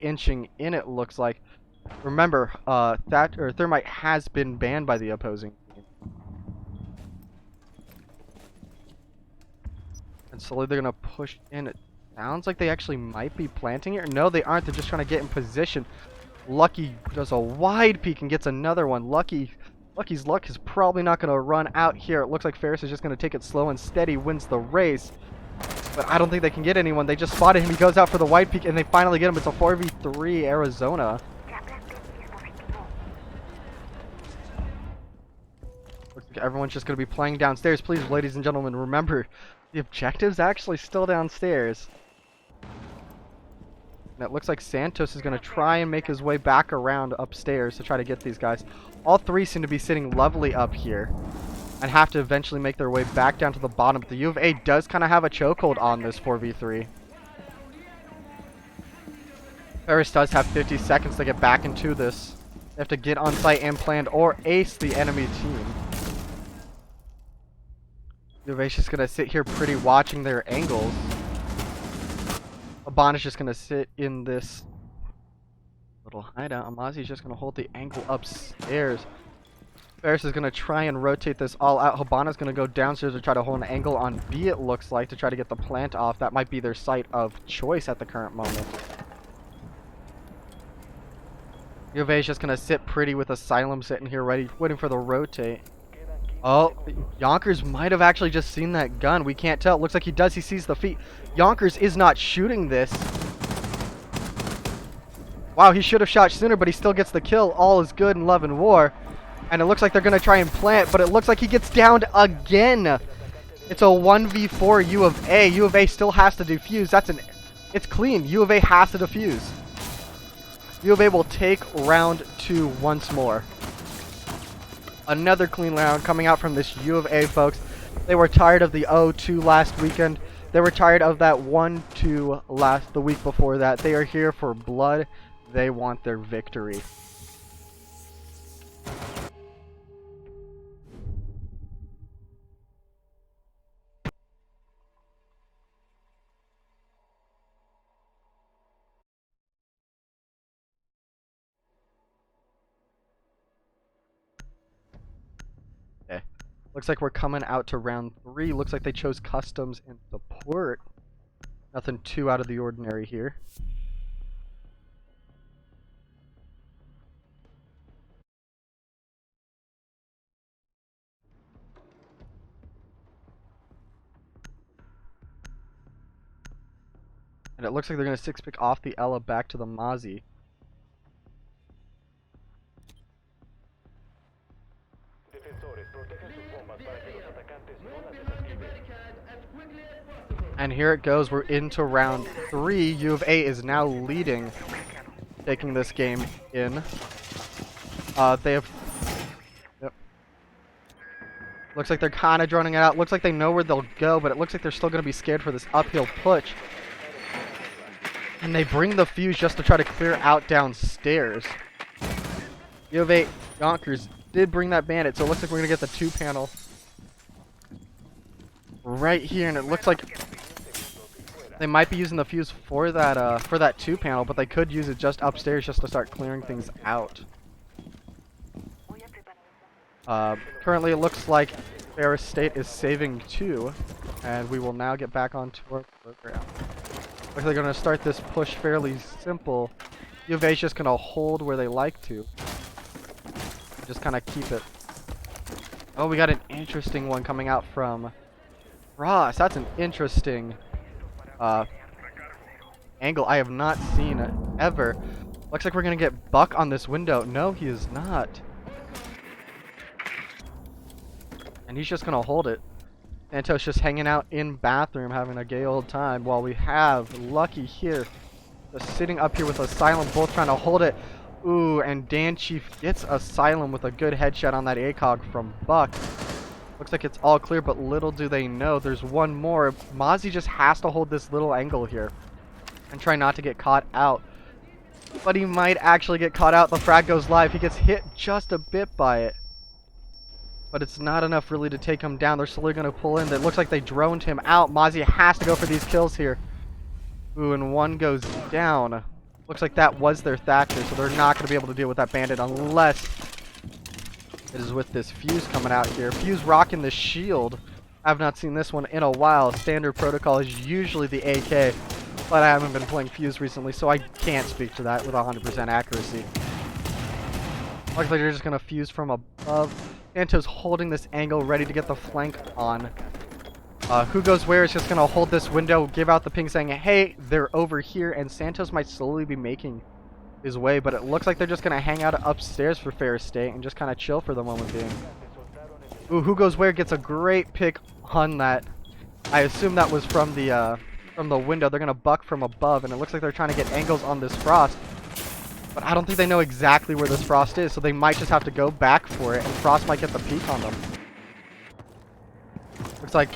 inching in, it looks like. Remember, Thermite has been banned by the opposing team. And slowly they're gonna push in. It sounds like they actually might be planting it. No, they aren't. They're just trying to get in position. Lucky does a wide peek and gets another one. Lucky's luck is probably not going to run out here. It looks like Ferris is just going to take it slow and steady, wins the race. But I don't think they can get anyone. They just spotted him. He goes out for the wide peek, and they finally get him. It's a 4v3 Arizona. Looks like everyone's just going to be playing downstairs. Please, ladies and gentlemen, remember, the objective's actually still downstairs. And it looks like Santos is going to try and make his way back around upstairs to try to get these guys. All three seem to be sitting lovely up here and have to eventually make their way back down to the bottom. But the UofA does kind of have a chokehold on this 4v3. Ferris does have 50 seconds to get back into this. They have to get on site and planned or ace the enemy team. UofA's just going to sit here pretty watching their angles. Abon is just going to sit in this little hideout. Amazi's just going to hold the angle upstairs. Ferris is going to try and rotate this all out. Habana's going to go downstairs to try to hold an angle on B, it looks like, to try to get the plant off. That might be their site of choice at the current moment. UofA is just going to sit pretty with Asylum sitting here ready, waiting for the rotate. Oh, Yonkers might have actually just seen that gun. We can't tell. It looks like he does. He sees the feet. Yonkers is not shooting this. Wow, he should have shot sooner, but he still gets the kill. All is good in love and war. And it looks like they're going to try and plant, but it looks like he gets downed again. It's a 1v4 UofA. UofA still has to defuse. It's clean. UofA has to defuse. UofA will take round 2 once more. Another clean round coming out from this UofA, folks. They were tired of the 0-2 last weekend. They were tired of that 1-2 the week before that. They are here for blood. They want their victory. Okay. Looks like we're coming out to round 3. Looks like they chose customs and support. Nothing too out of the ordinary here. And it looks like they're going to 6-pick off the Ella back to the Mozzie. And here it goes. We're into round 3. UofA is now leading, taking this game in. They have... Yep. Looks like they're kind of droning it out. Looks like they know where they'll go, but it looks like they're still going to be scared for this uphill push. And they bring the fuse just to try to clear out downstairs. UofA Yonkers did bring that bandit, so it looks like we're going to get the 2-panel right here, and it looks like they might be using the fuse for that 2-panel, but they could use it just upstairs just to start clearing things out. Currently it looks like Ferris State is saving 2, and we will now get back onto our program. Looks like they're going to start this push fairly simple. UofA is just going to hold where they like to. Just kind of keep it. Oh, we got an interesting one coming out from Ross. That's an interesting angle I have not seen ever. Looks like we're going to get Buck on this window. No, he is not. And he's just going to hold it. Santos just hanging out in bathroom, having a gay old time, while we have Lucky here, just sitting up here with Asylum, both trying to hold it. Ooh, and Dan Chief gets Asylum with a good headshot on that ACOG from Buck. Looks like it's all clear, but little do they know there's one more. Mozzie just has to hold this little angle here and try not to get caught out. But he might actually get caught out. The frag goes live. He gets hit just a bit by it. But it's not enough really to take him down. They're slowly going to pull in. It looks like they droned him out. Mozzie has to go for these kills here. Ooh, and one goes down. Looks like that was their Thatcher, so they're not going to be able to deal with that bandit unless it is with this Fuse coming out here. Fuse rocking the shield. I have not seen this one in a while. Standard protocol is usually the AK, but I haven't been playing Fuse recently, so I can't speak to that with 100% accuracy. Looks like they're just going to Fuse from above. Santos holding this angle, ready to get the flank on. Who Goes Where is just going to hold this window, give out the ping saying, hey, they're over here, and Santos might slowly be making his way, but it looks like they're just going to hang out upstairs for Ferris State and just kind of chill for the moment being. Ooh, Who Goes Where gets a great pick on that. I assume that was from the window. They're going to buck from above, and it looks like they're trying to get angles on this Frost, but I don't think they know exactly where this Frost is, so they might just have to go back for it, and Frost might get the peek on them. Looks like,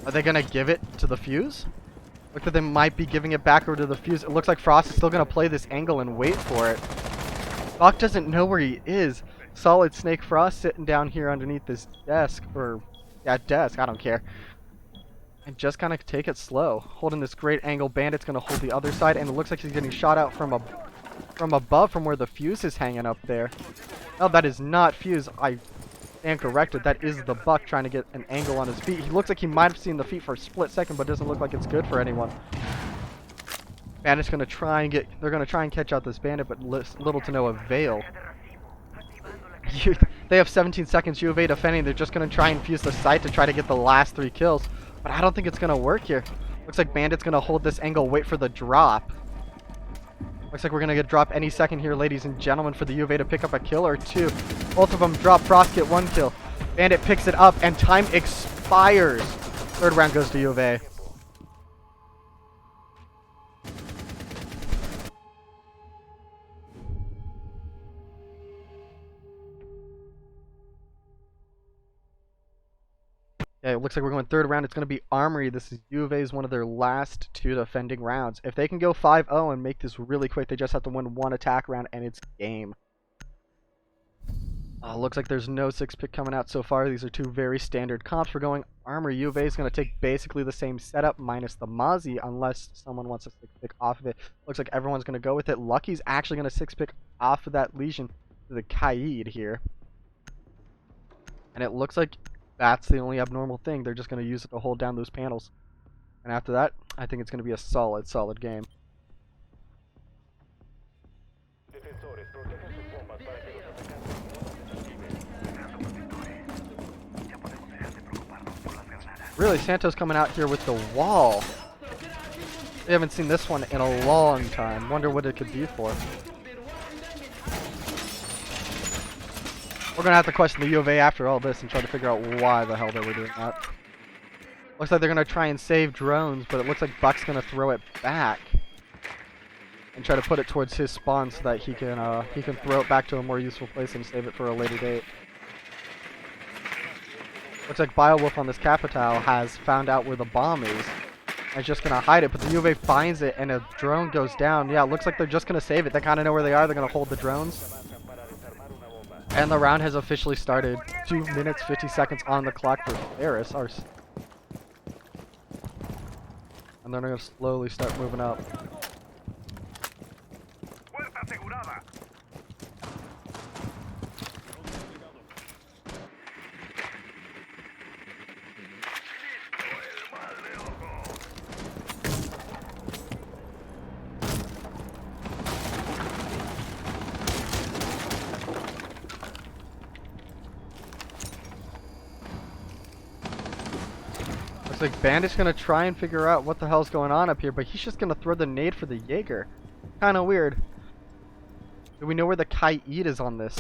are they going to give it to the Fuse? Looks like they might be giving it back over to the Fuse. It looks like Frost is still going to play this angle and wait for it. Buck doesn't know where he is. Solid Snake Frost sitting down here underneath this desk, or, yeah, desk, I don't care. And just kind of take it slow. Holding this great angle, Bandit's going to hold the other side, and it looks like he's getting shot out from above from where the Fuse is hanging up there. Oh, that is not Fuse. I stand corrected. That is the Buck trying to get an angle on his feet. He looks like he might have seen the feet for a split second, but doesn't look like it's good for anyone. Bandit's going to try and they're going to try and catch out this Bandit, but little to no avail. They have 17 seconds. UofA defending. They're just going to try and fuse the site to try to get the last 3 kills, but I don't think it's going to work here. Looks like Bandit's going to hold this angle, wait for the drop. Looks like we're going to get drop any second here, ladies and gentlemen, for the UofA to pick up a kill or 2. Both of them drop. Frost get 1 kill. Bandit picks it up, and time expires. 3rd round goes to UofA. Yeah, it looks like we're going 3rd round. It's going to be Armory. This is UofA's one of their last 2 defending rounds. If they can go 5-0 and make this really quick, they just have to win 1 attack round, and it's game. Looks like there's no 6-pick coming out so far. These are 2 very standard comps. We're going Armory. UofA is going to take basically the same setup minus the Mozzie, unless someone wants a 6-pick off of it. Looks like everyone's going to go with it. Lucky's actually going to 6-pick off of that Legion to the Kaid here. And it looks like that's the only abnormal thing. They're just going to use it to hold down those panels. And after that, I think it's going to be a solid game. Really, Santos coming out here with the wall. We haven't seen this one in a long time. Wonder what it could be for. We're going to have to question the UofA after all this and try to figure out why the hell they were doing that. Looks like they're going to try and save drones, but it looks like Buck's going to throw it back and try to put it towards his spawn so that he can throw it back to a more useful place and save it for a later date. Looks like Biowolf on this Capital has found out where the bomb is and is just going to hide it, but the UofA finds it and a drone goes down. Yeah, it looks like they're just going to save it. They kind of know where they are. They're going to hold the drones. And the round has officially started. 2 minutes, 50 seconds on the clock for Ferris. And they're going to slowly start moving up. Looks like Bandit's gonna try and figure out what the hell's going on up here, but he's just gonna throw the nade for the Jaeger. Kinda weird. Do we know where the Kaid is on this?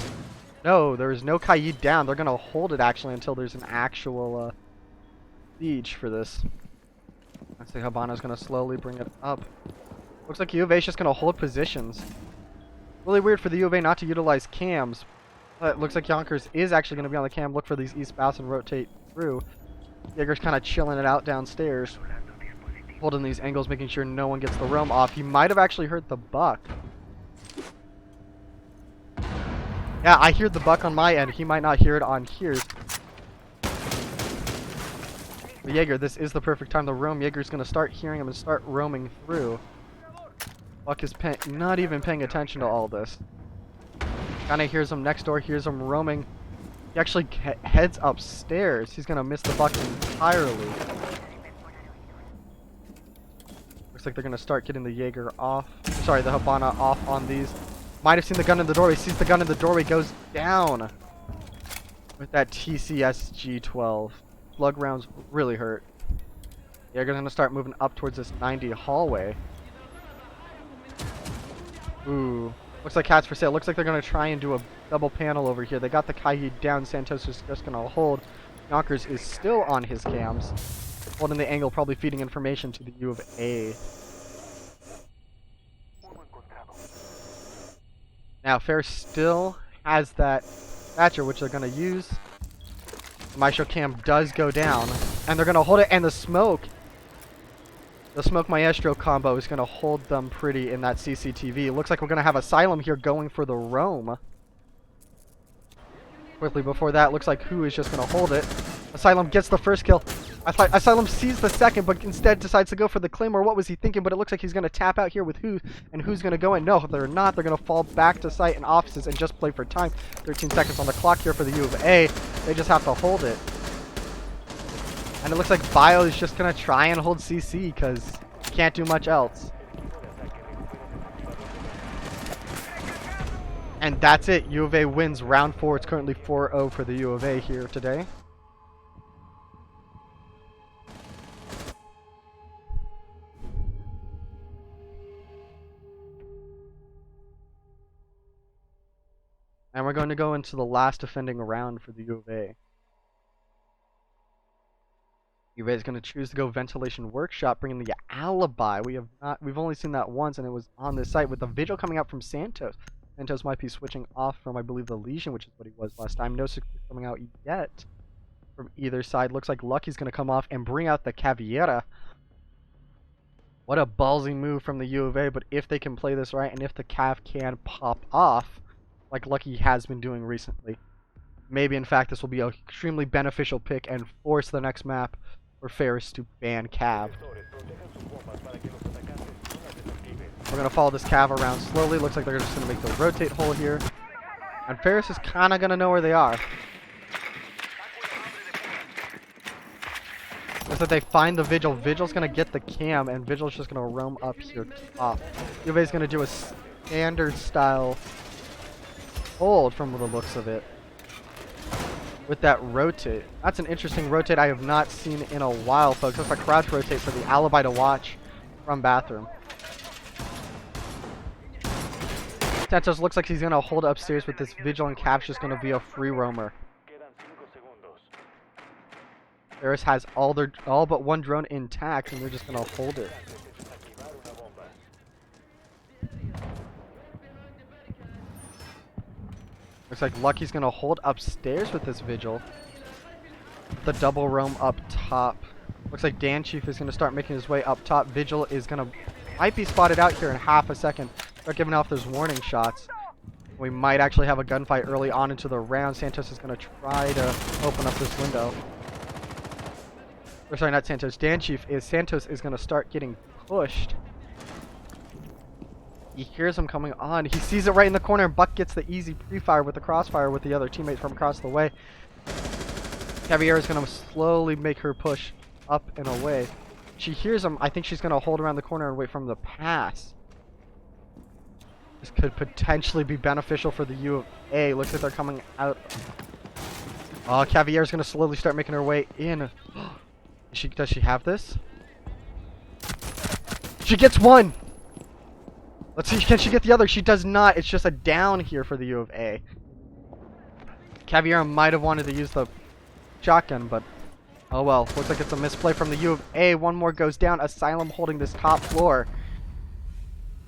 No, there is no Kaid down. They're gonna hold it actually until there's an actual siege for this. Let's see, Habana's gonna slowly bring it up. Looks like UofA's just gonna hold positions. Really weird for the UofA not to utilize cams. But it looks like Yonkers is actually gonna be on the cam. Look for these east bouts and rotate through. Jaeger's kind of chilling it out downstairs, holding these angles, making sure no one gets the roam off. He might have actually heard the Buck. Yeah, I hear the Buck on my end. He might not hear it on his. The Jaeger, this is the perfect time to roam. Jaeger's going to start hearing him and start roaming through. Buck is not even paying attention to all this. Kinda hears him next door, hears him roaming. He actually heads upstairs. He's gonna miss the Buck entirely. Looks like they're gonna start getting the Jaeger off. Sorry, the Habana off on these. Might have seen the gun in the doorway. Sees the gun in the doorway. Goes down with that TCS G12. Slug rounds really hurt. Jaeger's gonna start moving up towards this 90 hallway. Ooh. Looks like cats for sale. Looks like they're gonna try and do a double panel over here. They got the Kahi down. Santos is just gonna hold. Yonkers is still on his cams. Holding the angle, probably feeding information to the UofA. Now, Ferris still has that Thatcher, which they're going to use. The Maestro cam does go down, and they're going to hold it, and the smoke Maestro combo is going to hold them pretty in that CCTV. It looks like we're going to have Asylum here going for the roam. Quickly before that, looks like Who is just going to hold it. Asylum gets the first kill. Asylum sees the second, but instead decides to go for the Claymore. What was he thinking? But it looks like he's going to tap out here with Who, and Who's going to go in. No, they're not. They're going to fall back to site and offices and just play for time. 13 seconds on the clock here for the UofA. They just have to hold it. And it looks like Bio is just going to try and hold CC because he can't do much else. And that's it. UofA wins round 4. It's currently 4-0 for the UofA here today. And we're going to go into the last defending round for the UofA. UofA is going to choose to go Ventilation Workshop, bringing the Alibi. We've only seen that once, and it was on this site with the Vigil coming out from Santos. Santos might be switching off from, I believe, the Legion, which is what he was last time. No success coming out yet from either side. Looks like Lucky's going to come off and bring out the Caveira. What a ballsy move from the UofA, but if they can play this right, and if the Cav can pop off, like Lucky has been doing recently, maybe in fact this will be an extremely beneficial pick and force the next map for Ferris to ban Cav. We're going to follow this Cav around slowly. Looks like they're just going to make the rotate hole here. And Ferris is kind of going to know where they are. Looks like they find the Vigil. Vigil's going to get the cam, and Vigil's just going to roam up here top. UofA's going to do a standard style hold from the looks of it with that rotate. That's an interesting rotate I have not seen in a while, folks. That's a crouch rotate for the Alibi to watch from bathroom. Santos looks like he's going to hold upstairs with this Vigil, and Cap's just going to be a free roamer. Ferris has all but one drone intact, and they're just going to hold it. Looks like Lucky's going to hold upstairs with this Vigil. The double roam up top. Looks like Dan Chief is going to start making his way up top. Vigil is going to... might be spotted out here in half a second. Start giving off those warning shots. We might actually have a gunfight early on into the round. Santos is going to try to open up this window. Or sorry, not Santos. Dan Chief is... Santos is going to start getting pushed. He hears him coming on. He sees it right in the corner, and Buck gets the easy pre-fire with the crossfire with the other teammates from across the way. Caveira is going to slowly make her push up and away. She hears him. I think she's going to hold around the corner and wait for him to pass. This could potentially be beneficial for the UofA. Looks like they're coming out. Oh, Caveira is going to slowly start making her way in. Does she have this? She gets one! Let's see, can she get the other? She does not. It's just a down here for the UofA. Caveira might have wanted to use the shotgun, but oh well. Looks like it's a misplay from the UofA. One more goes down. Asylum holding this top floor.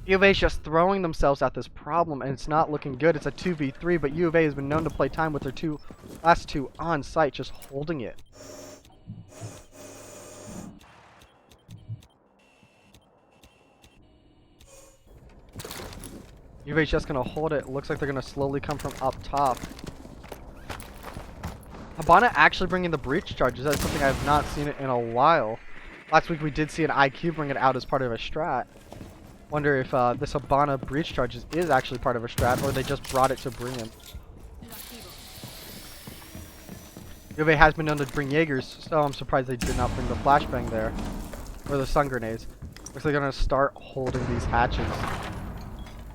UofA is just throwing themselves at this problem, and it's not looking good. It's a 2v3, but UofA has been known to play time with their last two on site, just holding it. UofA's just going to hold it. Looks like they're going to slowly come from up top. Habana actually bringing the breach charges. That's something I have not seen it in a while. Last week we did see an IQ bring it out as part of a strat. Wonder if this Habana breach charges is actually part of a strat, or they just brought it to bring him. UofA has been known to bring Jaegers, so I'm surprised they did not bring the flashbang there. Or the stun grenades. Looks like they're going to start holding these hatches.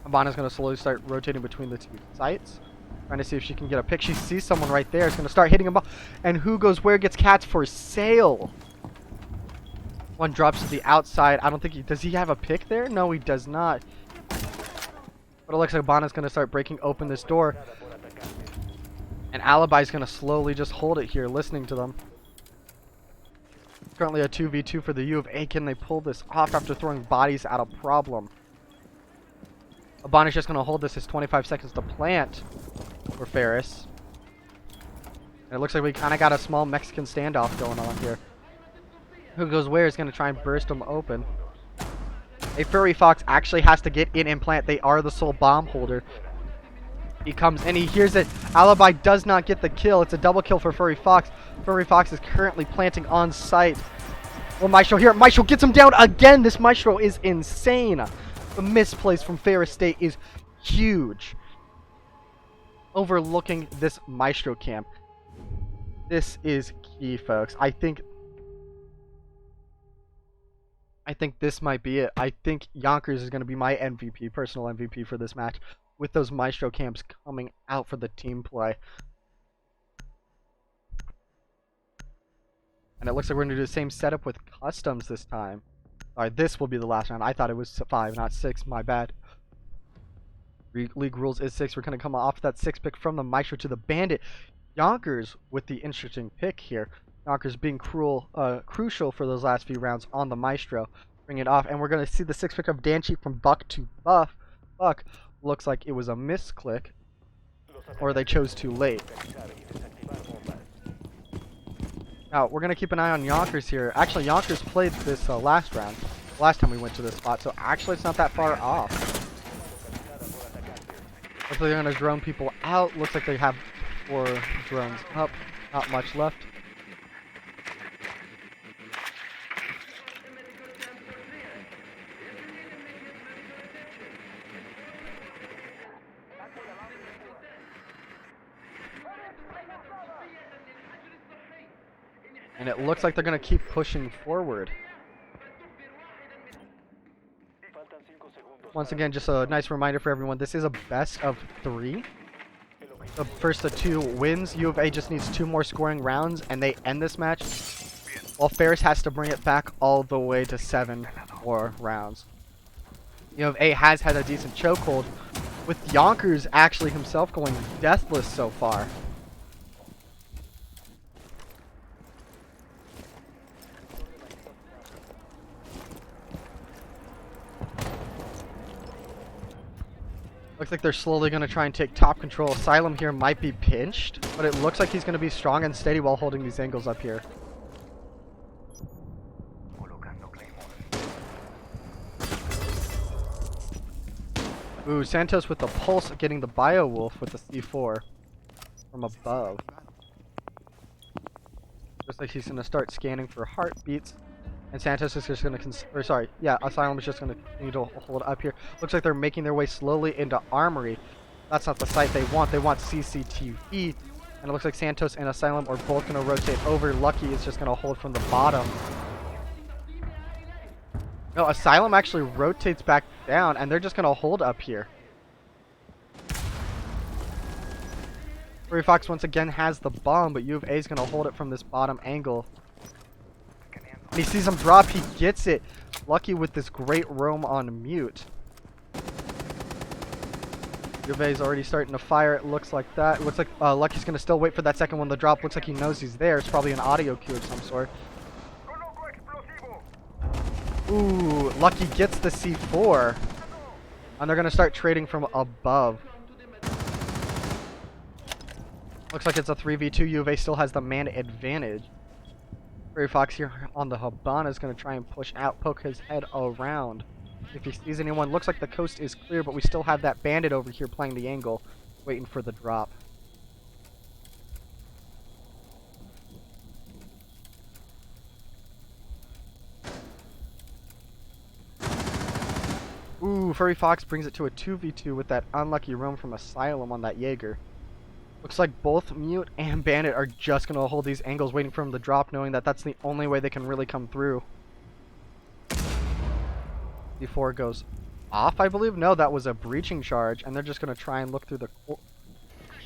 Habana's going to slowly start rotating between the two sites. Trying to see if she can get a pick. She sees someone right there. It's going to start hitting him. And who goes where gets cats for sale? One drops to the outside. I don't think he... Does he have a pick there? No, he does not. But it looks like Habana's going to start breaking open this door. And Alibi's going to slowly just hold it here, listening to them. Currently a 2v2 for the UofA. Can they pull this off after throwing bodies at a problem? Habana's just going to hold this. His 25 seconds to plant for Ferris. And it looks like we kind of got a small Mexican standoff going on here. Who goes where is going to try and burst them open. A Furry Fox actually has to get in and plant. They are the sole bomb holder. He comes and he hears it. Alibi does not get the kill. It's a double kill for Furry Fox. Furry Fox is currently planting on site. Well, Maestro here. Maestro gets him down again. This Maestro is insane. The misplays from Ferris State is huge. Overlooking this Maestro camp. This is key, folks. I think this might be it. I think Yonkers is going to be my MVP, personal MVP for this match, with those Maestro camps coming out for the team play. And it looks like we're going to do the same setup with customs this time. Alright, this will be the last round. I thought it was 5, not 6. My bad. League rules is 6. We're going to come off that 6 pick from the Maestro to the Bandit. Yonkers with the interesting pick here. Yonkers being crucial for those last few rounds on the Maestro. Bring it off, and we're going to see the 6 pick of Danchi from Buck to Buff. Buck looks like it was a misclick, or they chose too late. Now, we're going to keep an eye on Yonkers here. Actually, Yonkers played this last round, last time we went to this spot, so actually it's not that far off. Looks like they're going to drone people out. Looks like they have 4 drones up. Not much left. And it looks like they're going to keep pushing forward. Once again, just a nice reminder for everyone, this is a best of 3. The first of 2 wins. UofA just needs 2 more scoring rounds, and they end this match. While Ferris has to bring it back all the way to 7 more rounds. UofA has had a decent chokehold, with Yonkers actually himself going deathless so far. Looks like they're slowly going to try and take top control. Asylum here might be pinched, but it looks like he's going to be strong and steady while holding these angles up here. Ooh, Santos with the pulse, getting the Bio Wolf with the C4 from above. Looks like he's going to start scanning for heartbeats. And Santos is just going to, Asylum is just going to continue to hold up here. Looks like they're making their way slowly into Armory. That's not the site they want. They want CCTV. And it looks like Santos and Asylum are both going to rotate over. Lucky is just going to hold from the bottom. No, Asylum actually rotates back down, and they're just going to hold up here. Furry Fox once again has the bomb, but UofA is going to hold it from this bottom angle. And he sees him drop, he gets it. Lucky with this great roam on mute. UofA is already starting to fire, it looks like that. It looks like Lucky's going to still wait for that second one to drop. Looks like he knows he's there. It's probably an audio cue of some sort. Ooh, Lucky gets the C4. And they're going to start trading from above. Looks like it's a 3v2. UofA still has the man advantage. Furry Fox here on the Habana is going to try and push out, poke his head around. If he sees anyone, looks like the coast is clear, but we still have that bandit over here playing the angle, waiting for the drop. Ooh, Ooh, Furry Fox brings it to a 2v2 with that unlucky roam from Asylum on that Jaeger. Looks like both Mute and Bandit are just going to hold these angles, waiting for him to drop, knowing that that's the only way they can really come through. Before it goes off, I believe? No, that was a breaching charge, and they're just going to try and look through the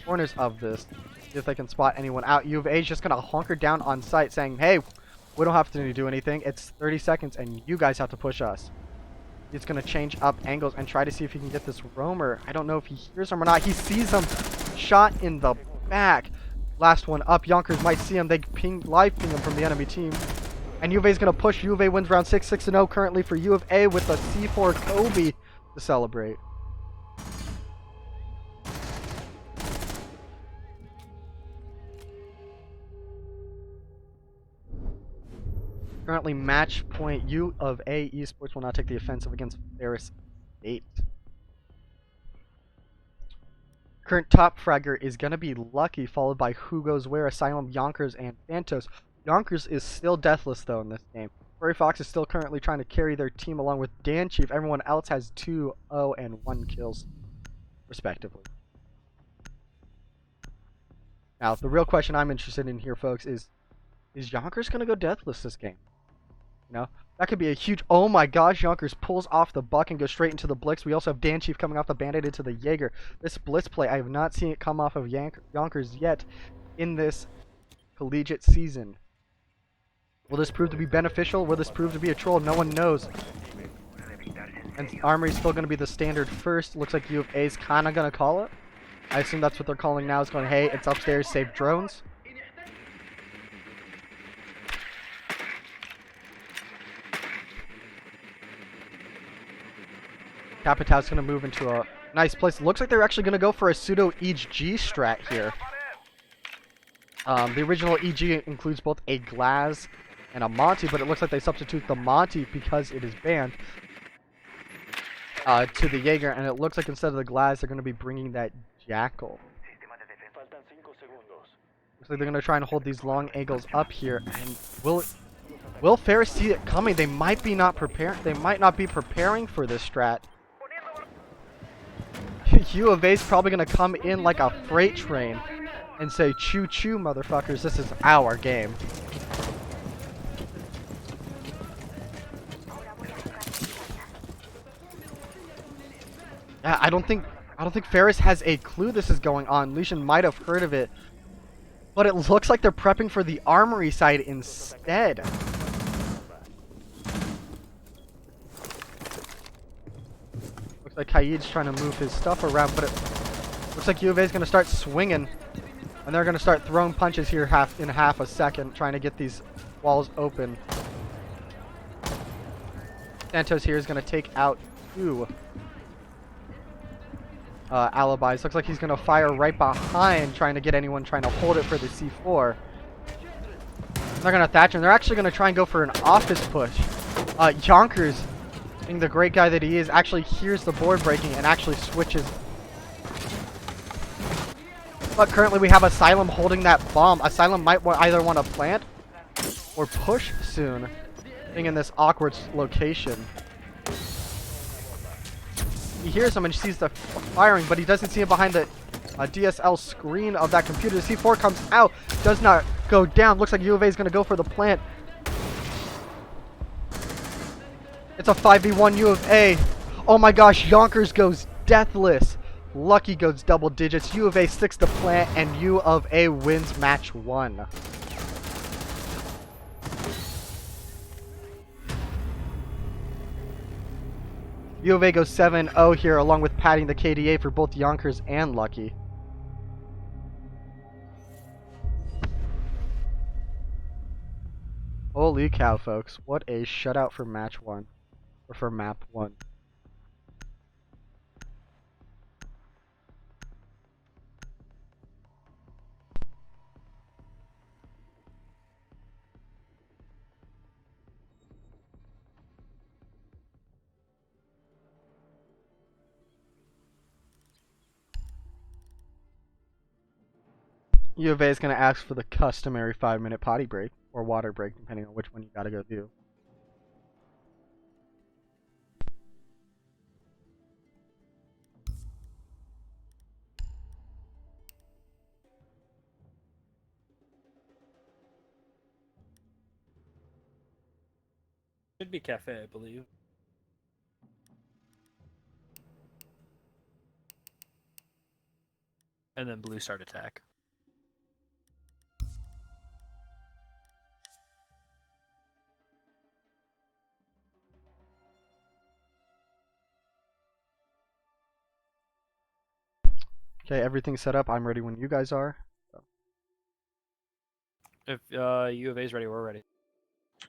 corners of this, see if they can spot anyone out. UofA is just going to hunker down on site, saying, hey, we don't have to do anything. It's 30 seconds, and you guys have to push us. He's going to change up angles and try to see if he can get this roamer. I don't know if he hears him or not. He sees him. Shot in the back. Last one up. Yonkers might see him. They live ping him from the enemy team. And UofA is going to push. UofA wins round 6, 6-0 currently for UofA with a C4 Kobe to celebrate. Currently match point. UofA Esports will now take the offensive against Ferris 8. Current top fragger is going to be Lucky, followed by Who Goes Where, Asylum, Yonkers, and Phantos. Yonkers is still deathless though in this game. Furry Fox is still currently trying to carry their team along with Dan Chief. Everyone else has 2, 0, and 1 kills, respectively. Now, the real question I'm interested in here, folks, is Yonkers going to go deathless this game? You know, that could be a huge... Oh my gosh, Yonkers pulls off the buck and goes straight into the Blitz. We also have Dan Chief coming off the Bandit into the Jaeger. This Blitz play, I have not seen it come off of Yonkers yet in this collegiate season. Will this prove to be beneficial? Will this prove to be a troll? No one knows. And Armory is still going to be the standard first. Looks like UofA is kind of going to call it. I assume that's what they're calling now. Is going, hey, it's upstairs, save drones. Capitão's going to move into a nice place. Looks like they're actually going to go for a pseudo EG strat here. The original EG includes both a Glaz and a Monty, but it looks like they substitute the Monty because it is banned to the Jaeger, and it looks like instead of the Glaz, they're going to be bringing that Jackal. Looks like they're going to try and hold these long angles up here, and will Ferris see it coming? They might be not prepared. They might not be preparing for this strat. UofA is probably going to come in like a freight train and say, choo choo, motherfuckers, this is our game. Yeah, I don't think Ferris has a clue this is going on. Legion might have heard of it, but it looks like they're prepping for the armory side instead. Looks like Kaid's trying to move his stuff around, but it looks like UofA is going to start swinging, and they're going to start throwing punches here in half a second, trying to get these walls open. Santos here is going to take out 2 alibis. Looks like he's going to fire right behind, trying to get anyone trying to hold it for the C4. They're going to thatch him. They're actually going to try and go for an office push. Yonkers, being the great guy that he is, actually hears the board breaking and actually switches. But currently we have Asylum holding that bomb. Asylum might either want to plant or push soon, being in this awkward location. He hears him and sees the firing, but he doesn't see him behind the DSL screen of that computer. The C4 comes out, does not go down. Looks like UofA is going to go for the plant. It's a 5v1 UofA. Oh my gosh, Yonkers goes deathless. Lucky goes double digits. UofA sticks the plant, and UofA wins match 1. UofA goes 7-0 here, along with padding the KDA for both Yonkers and Lucky. Holy cow, folks. What a shutout for match 1. Or for map 1. UofA is going to ask for the customary 5-minute potty break, or water break, depending on which one you gotta go do. should be cafe, I believe. And then blue start attack. Okay, everything's set up. I'm ready when you guys are. If U of A's ready, we're ready.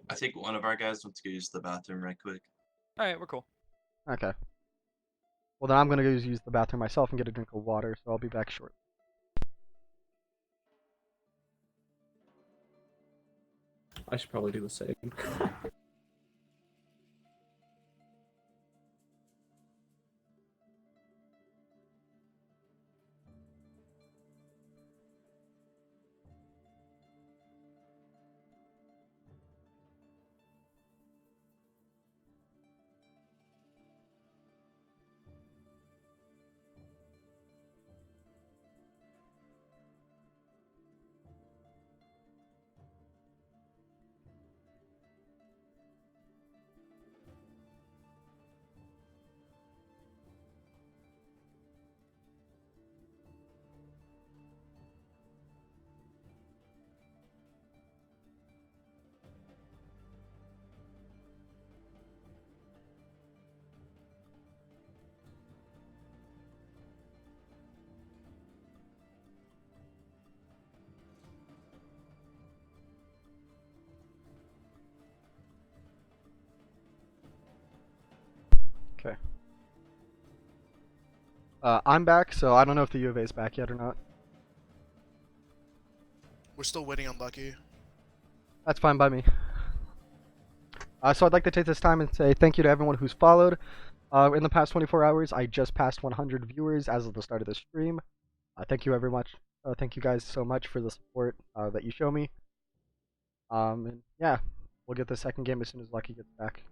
I think one of our guys wants to go use the bathroom right quick. Alright, we're cool. Okay. Well, then I'm gonna go use the bathroom myself and get a drink of water, so I'll be back shortly. I should probably do the same. Okay. I'm back, so I don't know if the U of A is back yet or not. We're still waiting on Lucky. That's fine by me. So I'd like to take this time and say thank you to everyone who's followed. In the past 24 hours, I just passed 100 viewers as of the start of the stream. Thank you very much. Thank you guys so much for the support that you show me. And yeah, we'll get the second game as soon as Lucky gets back.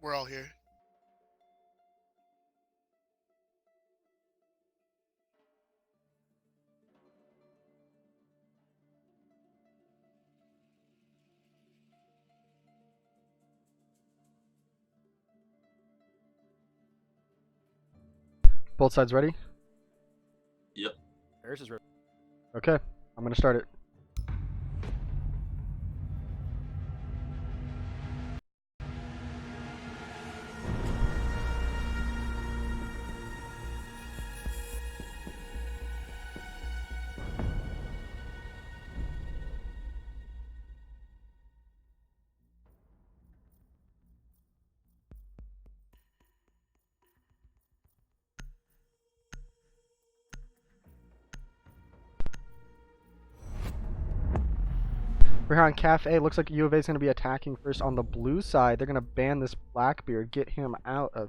We're all here. Both sides ready? Yep. Ferris is ready. Okay, I'm gonna start it. We're here on Cafe. It looks like U of A is going to be attacking first on the blue side. They're going to ban this Blackbeard, get him out of.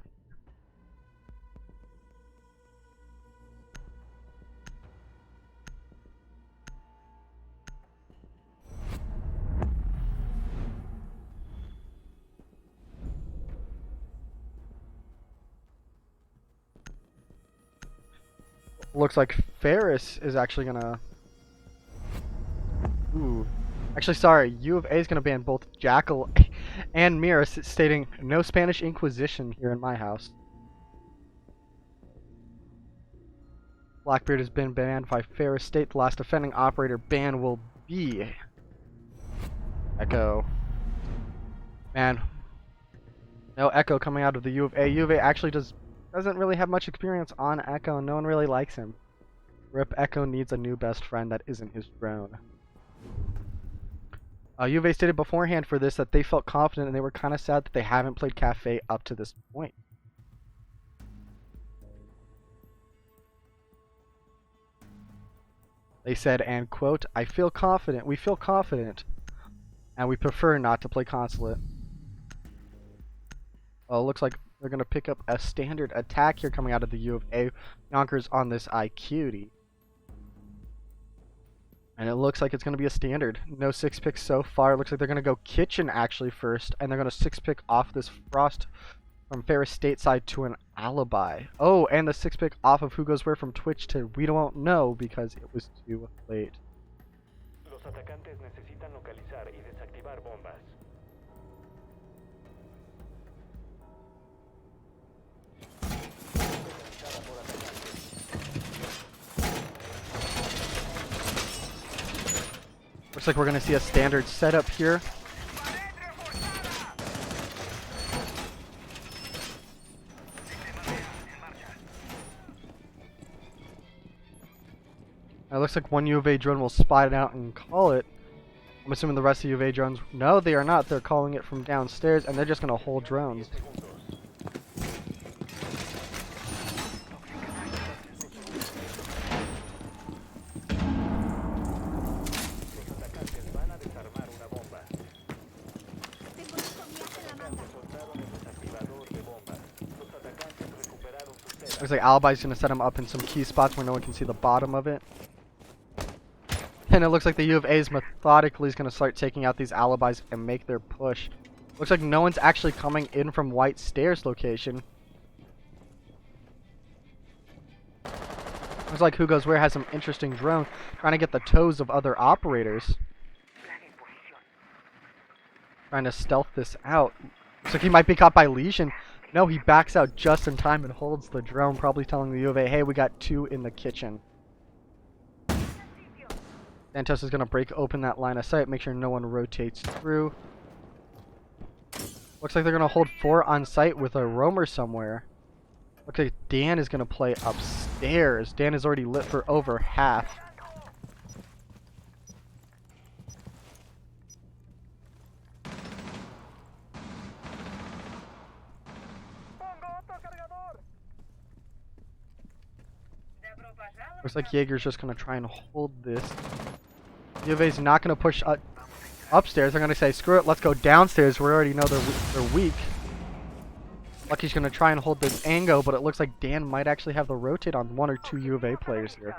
Looks like Ferris is actually going to. Ooh. Actually, sorry. U of A is going to ban both Jackal and Mira, stating no Spanish Inquisition here in my house. Blackbeard has been banned by Ferris State. The last offending operator ban will B. Echo. Man. No Echo coming out of the U of A. U of A actually doesn't really have much experience on Echo. No one really likes him. Rip Echo needs a new best friend that isn't his drone. U of A stated beforehand for this that they felt confident and they were kind of sad that they haven't played Cafe up to this point. They said, and quote, I feel confident, we feel confident, and we prefer not to play Consulate. Well, it looks like they're going to pick up a standard attack here coming out of the U of A. Yonkers on this IQD. And it looks like it's going to be a standard. No 6-pick so far. It looks like they're going to go Kitchen actually first, and they're going to 6-pick off this Frost from Ferris stateside to an Alibi. Oh, and the 6-pick off of Who Goes Where from Twitch to We Don't Know because it was too late. Los atacantes necesitan localizar y desactivar bombas. Looks like we're going to see a standard setup here. It looks like one U of A drone will spot it out and call it. I'm assuming the rest of the U of A drones... No, they are not. They're calling it from downstairs, and they're just going to hold drones. Looks like Alibi's going to set him up in some key spots where no one can see the bottom of it. And it looks like the U of A is methodically going to start taking out these Alibis and make their push. Looks like no one's actually coming in from White Stairs location. Looks like Who Goes Where has some interesting drone trying to get the toes of other operators. Trying to stealth this out. Looks like he might be caught by Legion. No, he backs out just in time and holds the drone, probably telling the U of A, hey, we got 2 in the kitchen. Santos is going to break open that line of sight, make sure no one rotates through. Looks like they're going to hold 4 on site with a roamer somewhere. Looks like Dan is going to play upstairs. Dan is already lit for over half. Looks like Jaeger's just going to try and hold this. U of A's not going to push upstairs. They're going to say, screw it, let's go downstairs. We already know they're weak. Lucky's going to try and hold this angle, but it looks like Dan might actually have the rotate on 1 or 2 U of A players here.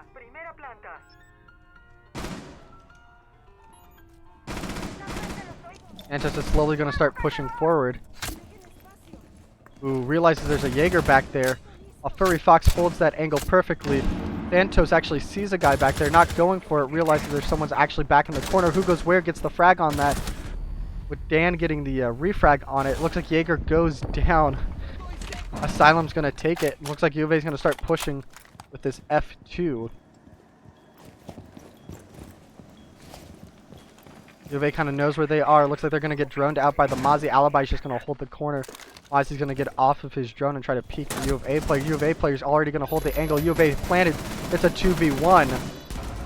Santos is slowly going to start pushing forward. Ooh, realizes there's a Jaeger back there. A Furry Fox holds that angle perfectly. Santos actually sees a guy back there, not going for it, realizes there's someone's actually back in the corner. Who Goes Where gets the frag on that, with Dan getting the refrag on it. Looks like Jaeger goes down. Asylum's going to take it. Looks like U of A's going to start pushing with this F2. U of A kind of knows where they are. Looks like they're going to get droned out by the Mozzie. Alibi's just going to hold the corner. Mozzie's going to get off of his drone and try to peek the U of A player. U of A player's already going to hold the angle. U of A planted. It's a 2v1.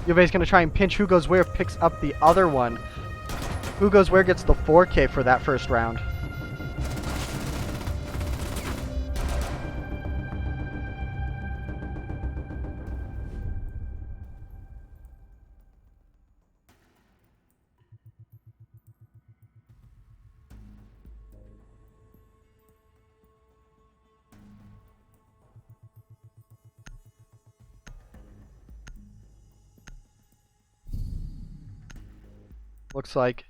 U of A's going to try and pinch. Who Goes Where picks up the other one. Who Goes Where gets the 4K for that first round. Looks like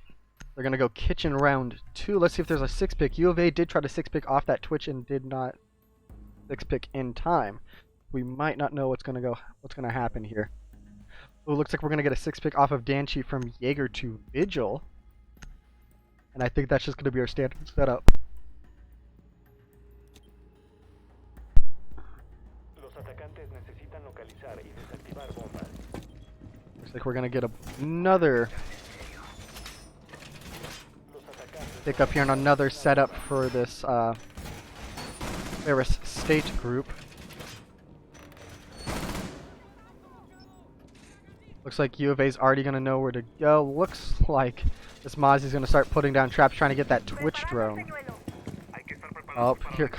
they're going to go kitchen round 2. Let's see if there's a 6-pick. U of A did try to 6-pick off that Twitch and did not 6-pick in time. We might not know what's going to happen here. Ooh, looks like we're going to get a 6-pick off of Danchi from Jaeger to Vigil. And I think that's just going to be our standard setup. Los atacantes necesitan localizar y desactivar bombas. Looks like we're gonna get another pick up here and another setup for this Ferris State group. Looks like UofA's already gonna know where to go. Looks like this Mozzie's gonna start putting down traps trying to get that Twitch drone. Oh, here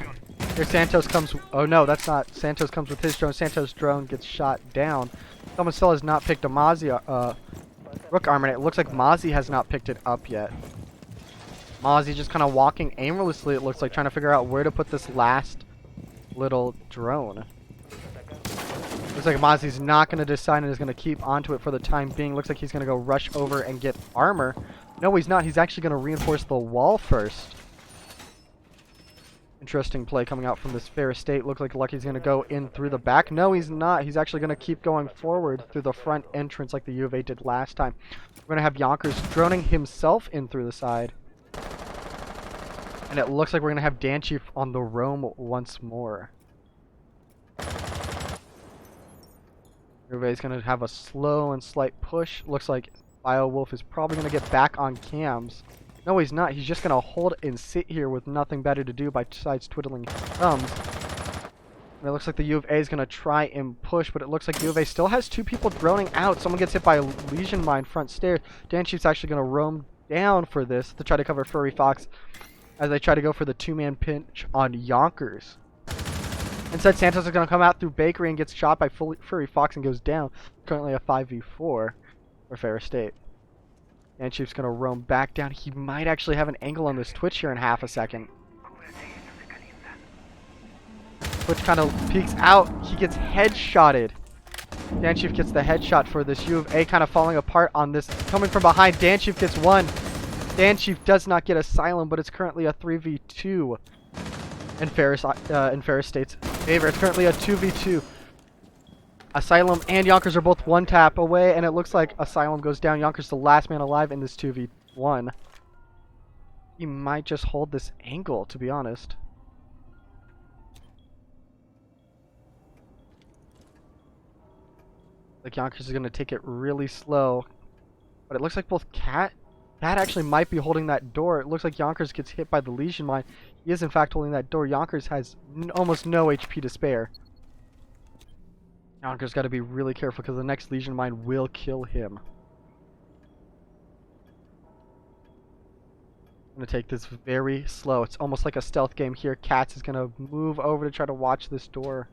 Santos comes. Oh no, that's not. Santos comes with his drone. Santos' drone gets shot down. Someone still has not picked a Mozzie Rook armor, and it looks like Mozzie has not picked it up yet. Mozzie just kind of walking aimlessly, it looks like, trying to figure out where to put this last little drone. Looks like Mozzie's not going to decide and is going to keep onto it for the time being. Looks like he's going to go rush over and get armor. No, he's not. He's actually going to reinforce the wall first. Interesting play coming out from this Ferris State. Looks like Lucky's going to go in through the back. No, he's not. He's actually going to keep going forward through the front entrance like the UofA did last time. We're going to have Yonkers droning himself in through the side. And it looks like we're going to have Danchief on the roam once more. UofA is going to have a slow and slight push. Looks like Biowolf is probably going to get back on cams. No, he's not. He's just going to hold and sit here with nothing better to do besides twiddling thumbs. And it looks like the UofA is going to try and push, but it looks like UofA still has two people droning out. Someone gets hit by a Legion Mine front stairs. Danchief's actually going to roam down for this to try to cover Furry Fox as they try to go for the two-man pinch on Yonkers. Instead, Santos is going to come out through Bakery and gets shot by Furry Fox and goes down. Currently a 5v4 for Ferris State. And Chief's going to roam back down. He might actually have an angle on this Twitch here in half a second. Twitch kind of peeks out. He gets headshotted. Danchief gets the headshot for this UofA kind of falling apart on this. Coming from behind, Danchief gets one. Danchief does not get Asylum, but it's currently a 3v2 in Ferris State's favor. It's currently a 2v2. Asylum and Yonkers are both one tap away, and it looks like Asylum goes down. Yonkers the last man alive in this 2v1. He might just hold this angle, to be honest. Like Yonkers is going to take it really slow. But it looks like both Cat actually might be holding that door. It looks like Yonkers gets hit by the Legion Mine. He is in fact holding that door. Yonkers has almost no HP to spare. Yonkers got to be really careful because the next Legion Mine will kill him. I'm going to take this very slow. It's almost like a stealth game here. Cats is going to move over to try to watch this door.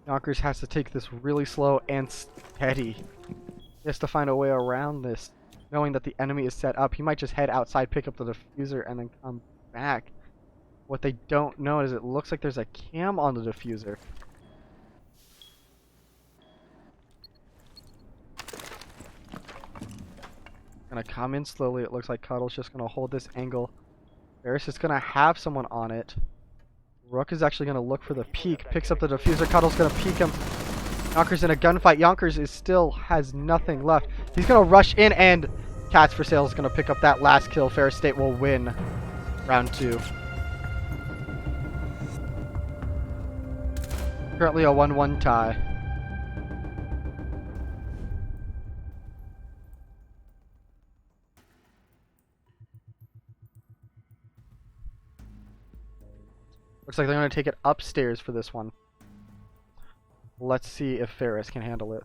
Yonkers has to take this really slow and steady. He has to find a way around this. Knowing that the enemy is set up, he might just head outside, pick up the diffuser, and then come back. What they don't know is it looks like there's a cam on the diffuser. Gonna come in slowly. It looks like Cuddle's just gonna hold this angle. Ferris is gonna have someone on it. Rook is actually gonna look for the peek. Picks up the diffuser. Cuddle's gonna peek him. Yonkers in a gunfight. Yonkers still has nothing left. He's gonna rush in, and Cats for Sale is gonna pick up that last kill. Ferris State will win round 2. Currently a 1-1 tie. Looks like they're going to take it upstairs for this one. Let's see if Ferris can handle it.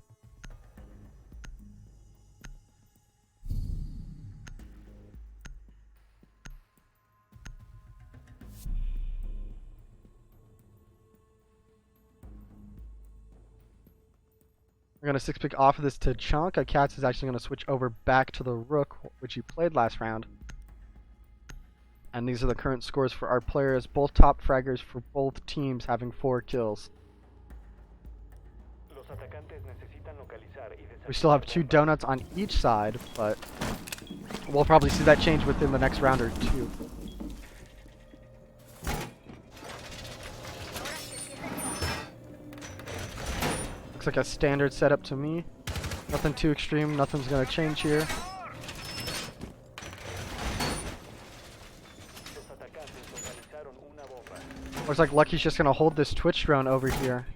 We're going to 6-pick off of this to Chonka. Cats is actually going to switch over back to the Rook, which he played last round. And these are the current scores for our players. Both top fraggers for both teams having 4 kills. We still have 2 donuts on each side, but we'll probably see that change within the next round or 2. Looks like a standard setup to me. Nothing too extreme, nothing's gonna change here. Looks like Lucky's just gonna hold this Twitch drone over here.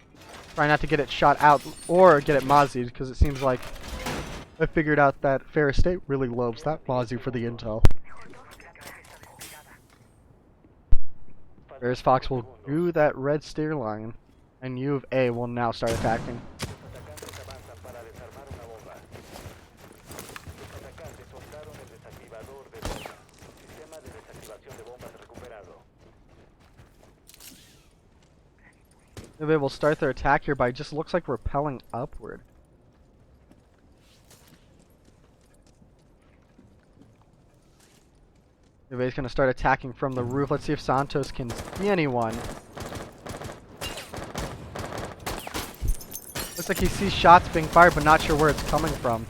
Try not to get it shot out or get it mozzied, because it seems like I figured out that Ferris State really loves that mozzie for the intel. Ferris Fox will do that red steer line, and UofA will now start attacking. Los atacantes avanzan para desarmar una bomba. Los atacantes soltaron el desactivador de bomba. Sistema de desactivación de bombas recuperado. UofA will start their attack here, but it just looks like repelling upward. UofA's gonna start attacking from the roof. Let's see if Santos can see anyone. Looks like he sees shots being fired, but not sure where it's coming from.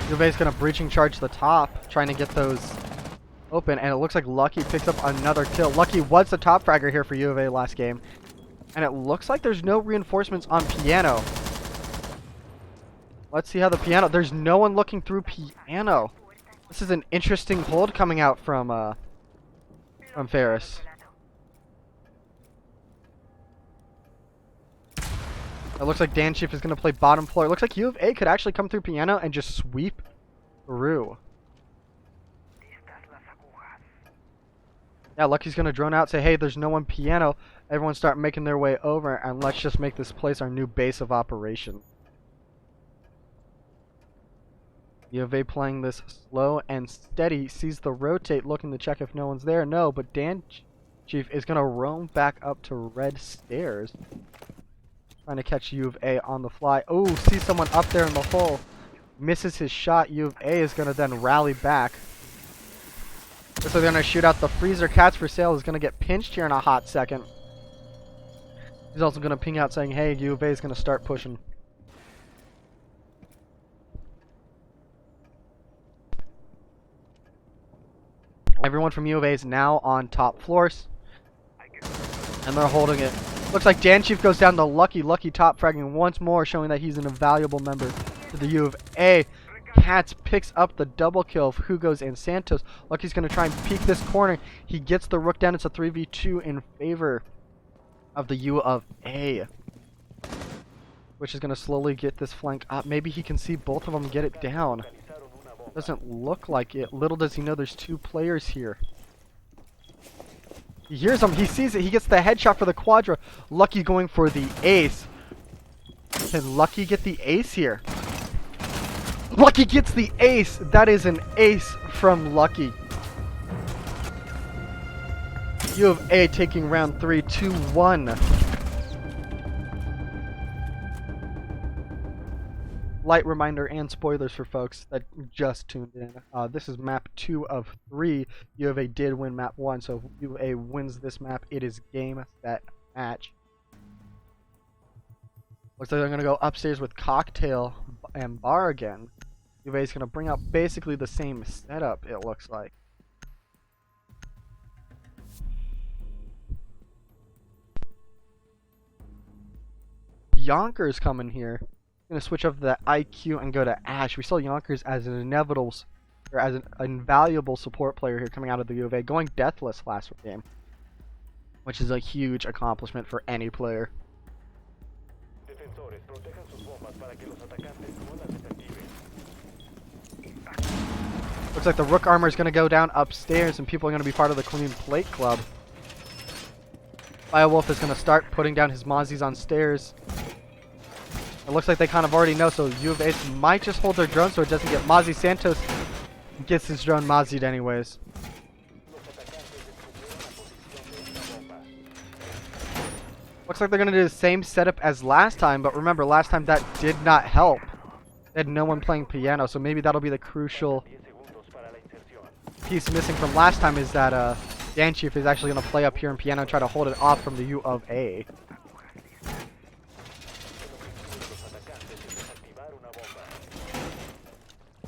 UofA's gonna breaching charge the top, trying to get those open, and it looks like Lucky picks up another kill. Lucky was the top fragger here for UofA last game, and it looks like there's no reinforcements on Piano. Let's see how the Piano. There's no one looking through Piano. This is an interesting hold coming out from Ferris. It looks like Dan Chief is going to play bottom floor. It looks like UofA could actually come through Piano and just sweep through. Yeah, Lucky's going to drone out, say, hey, there's no one Piano. Everyone start making their way over, and let's just make this place our new base of operation. UofA playing this slow and steady, sees the rotate, looking to check if no one's there. No, but Dan Chief is going to roam back up to red stairs. Trying to catch UofA on the fly. Oh, sees someone up there in the hole. Misses his shot. UofA is going to then rally back. Looks like they're going to shoot out the freezer. Cats for Sale is going to get pinched here in a hot second. He's also going to ping out saying, hey, UofA is going to start pushing. Everyone from UofA is now on top floors, and they're holding it. Looks like Dan Chief goes down to Lucky. Lucky top fragging once more, showing that he's an invaluable member to the UofA. Cats picks up the double kill of Hugos and Santos. Lucky's going to try and peek this corner. He gets the rook down. It's a 3v2 in favor of the UofA, which is going to slowly get this flank up. Maybe he can see both of them get it down. Doesn't look like it. Little does he know there's two players here. He hears him. He sees it. He gets the headshot for the quadra. Lucky going for the ace. Can Lucky get the ace here? Lucky gets the ace. That is an ace from Lucky. UofA taking round 3, 2-1. Light reminder and spoilers for folks that just tuned in. This is map 2 of 3. UofA did win map 1, so if UofA wins this map, it is game, set, match. Looks like they're going to go upstairs with Cocktail and Bar again. UofA is going to bring out basically the same setup, it looks like. Yonkers coming here. Gonna switch up to the IQ and go to Ash. We saw Yonkers as an inevitable, or as an invaluable support player here coming out of the UofA, going deathless last game, which is a huge accomplishment for any player. Defensores, protejan sus bombas para que los atacantes no las desactiven. Looks like the Rook armor is gonna go down upstairs, and people are gonna be part of the Clean Plate Club. Firewolf is gonna start putting down his mozzies on stairs. It looks like they kind of already know, so UofA might just hold their drone so it doesn't get mozzied. Santos gets his drone mozzied anyways. Looks like they're going to do the same setup as last time, but remember, last time that did not help. They had no one playing Piano, so maybe that'll be the crucial piece missing from last time, is that Dan Chief is actually going to play up here in Piano and try to hold it off from the UofA.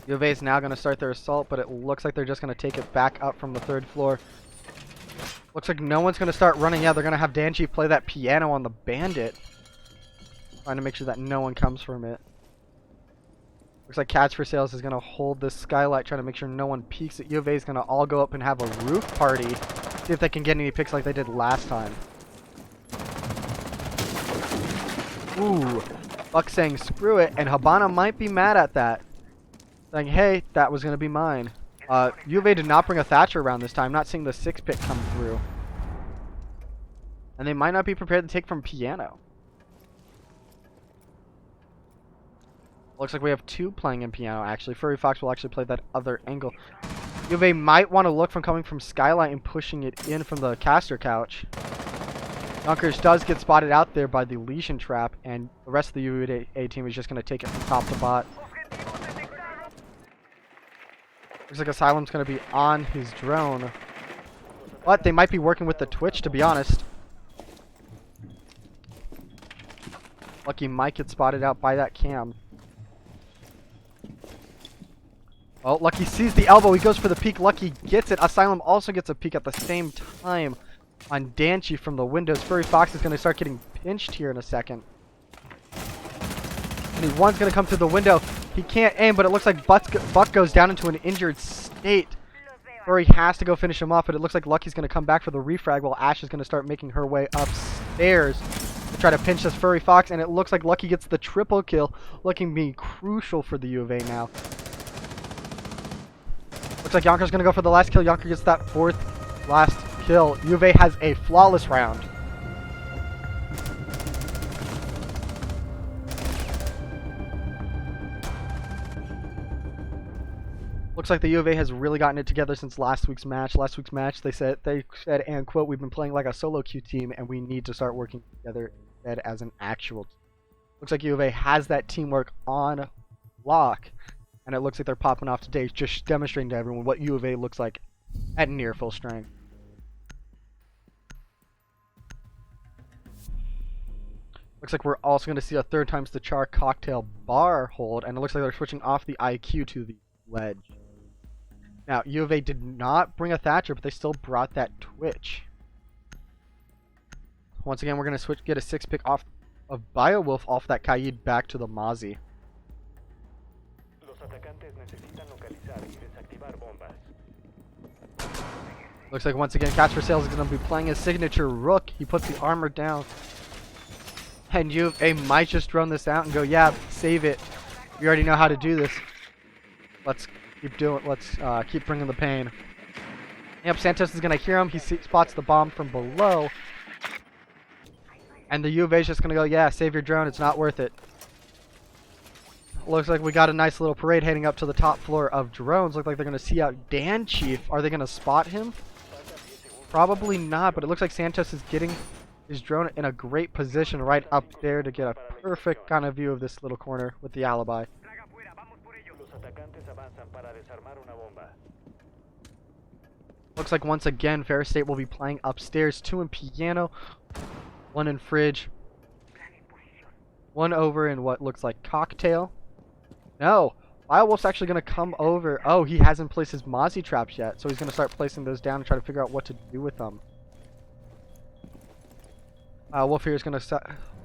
UofA is now going to start their assault, but it looks like they're just going to take it back up from the 3rd floor. Looks like no one's going to start running. Yeah, they're going to have Dan Chief play that Piano on the Bandit, trying to make sure that no one comes from it. Looks like Cats for Sales is going to hold this skylight, trying to make sure no one peeks it. UofA is going to all go up and have a roof party, see if they can get any picks like they did last time. Ooh. Buck saying screw it, and Habana might be mad at that. Saying, hey, that was going to be mine. UofA did not bring a Thatcher around this time. Not seeing the 6-pick come through. And they might not be prepared to take from Piano. Looks like we have 2 playing in Piano, actually. Furry Fox will actually play that other angle. UofA might want to look from coming from Skylight and pushing it in from the caster couch. Yonkers does get spotted out there by the Legion trap, and the rest of the UofA team is just going to take it from top to bot. Looks like Asylum's going to be on his drone. But they might be working with the Twitch, to be honest. Lucky might get spotted out by that cam. Oh, Lucky sees the elbow. He goes for the peek. Lucky gets it. Asylum also gets a peek at the same time on Danchi from the windows. Furry Fox is going to start getting pinched here in a second. And one's going to come through the window. He can't aim, but it looks like Buck goes down into an injured state. Furry has to go finish him off, but it looks like Lucky's going to come back for the refrag while Ash is going to start making her way upstairs to try to pinch this Furry Fox. And it looks like Lucky gets the triple kill, looking to be crucial for the UofA now. Looks like Yonker's going to go for the last kill. Yonker gets that 4th last kill. UofA has a flawless round. Looks like the UofA has really gotten it together since last week's match. Last week's match, they said, and quote, "We've been playing like a solo queue team, and we need to start working together instead as an actual team." Looks like UofA has that teamwork on lock, and it looks like they're popping off today, just demonstrating to everyone what UofA looks like at near full strength. Looks like we're also going to see a 3rd times the char cocktail bar hold, and it looks like they're switching off the IQ to the ledge. Now, UofA did not bring a Thatcher, but they still brought that Twitch. Once again, we're going to get a 6-pick off of Biowolf off that Kaid back to the Mozzie. Looks like once again, Catch for Sales is going to be playing his signature Rook. He puts the armor down. And UofA might just drone this out and go, yeah, save it. We already know how to do this. Let's keep bringing the pain. Yep, Santos is going to hear him. He spots the bomb from below. And the UofA is just going to go, yeah, save your drone. It's not worth it. Looks like we got a nice little parade heading up to the top floor of drones. Looks like they're going to see out Dan Chief. Are they going to spot him? Probably not, but it looks like Santos is getting his drone in a great position right up there to get a perfect kind of view of this little corner with the alibi. Looks like once again Ferris State will be playing upstairs. 2 in Piano, 1 in Fridge, 1 over in what looks like Cocktail. No, Biowolf's actually going to come over. Oh, he hasn't placed his Mozzie traps yet, so he's going to start placing those down and try to figure out what to do with them. Wolf here is going to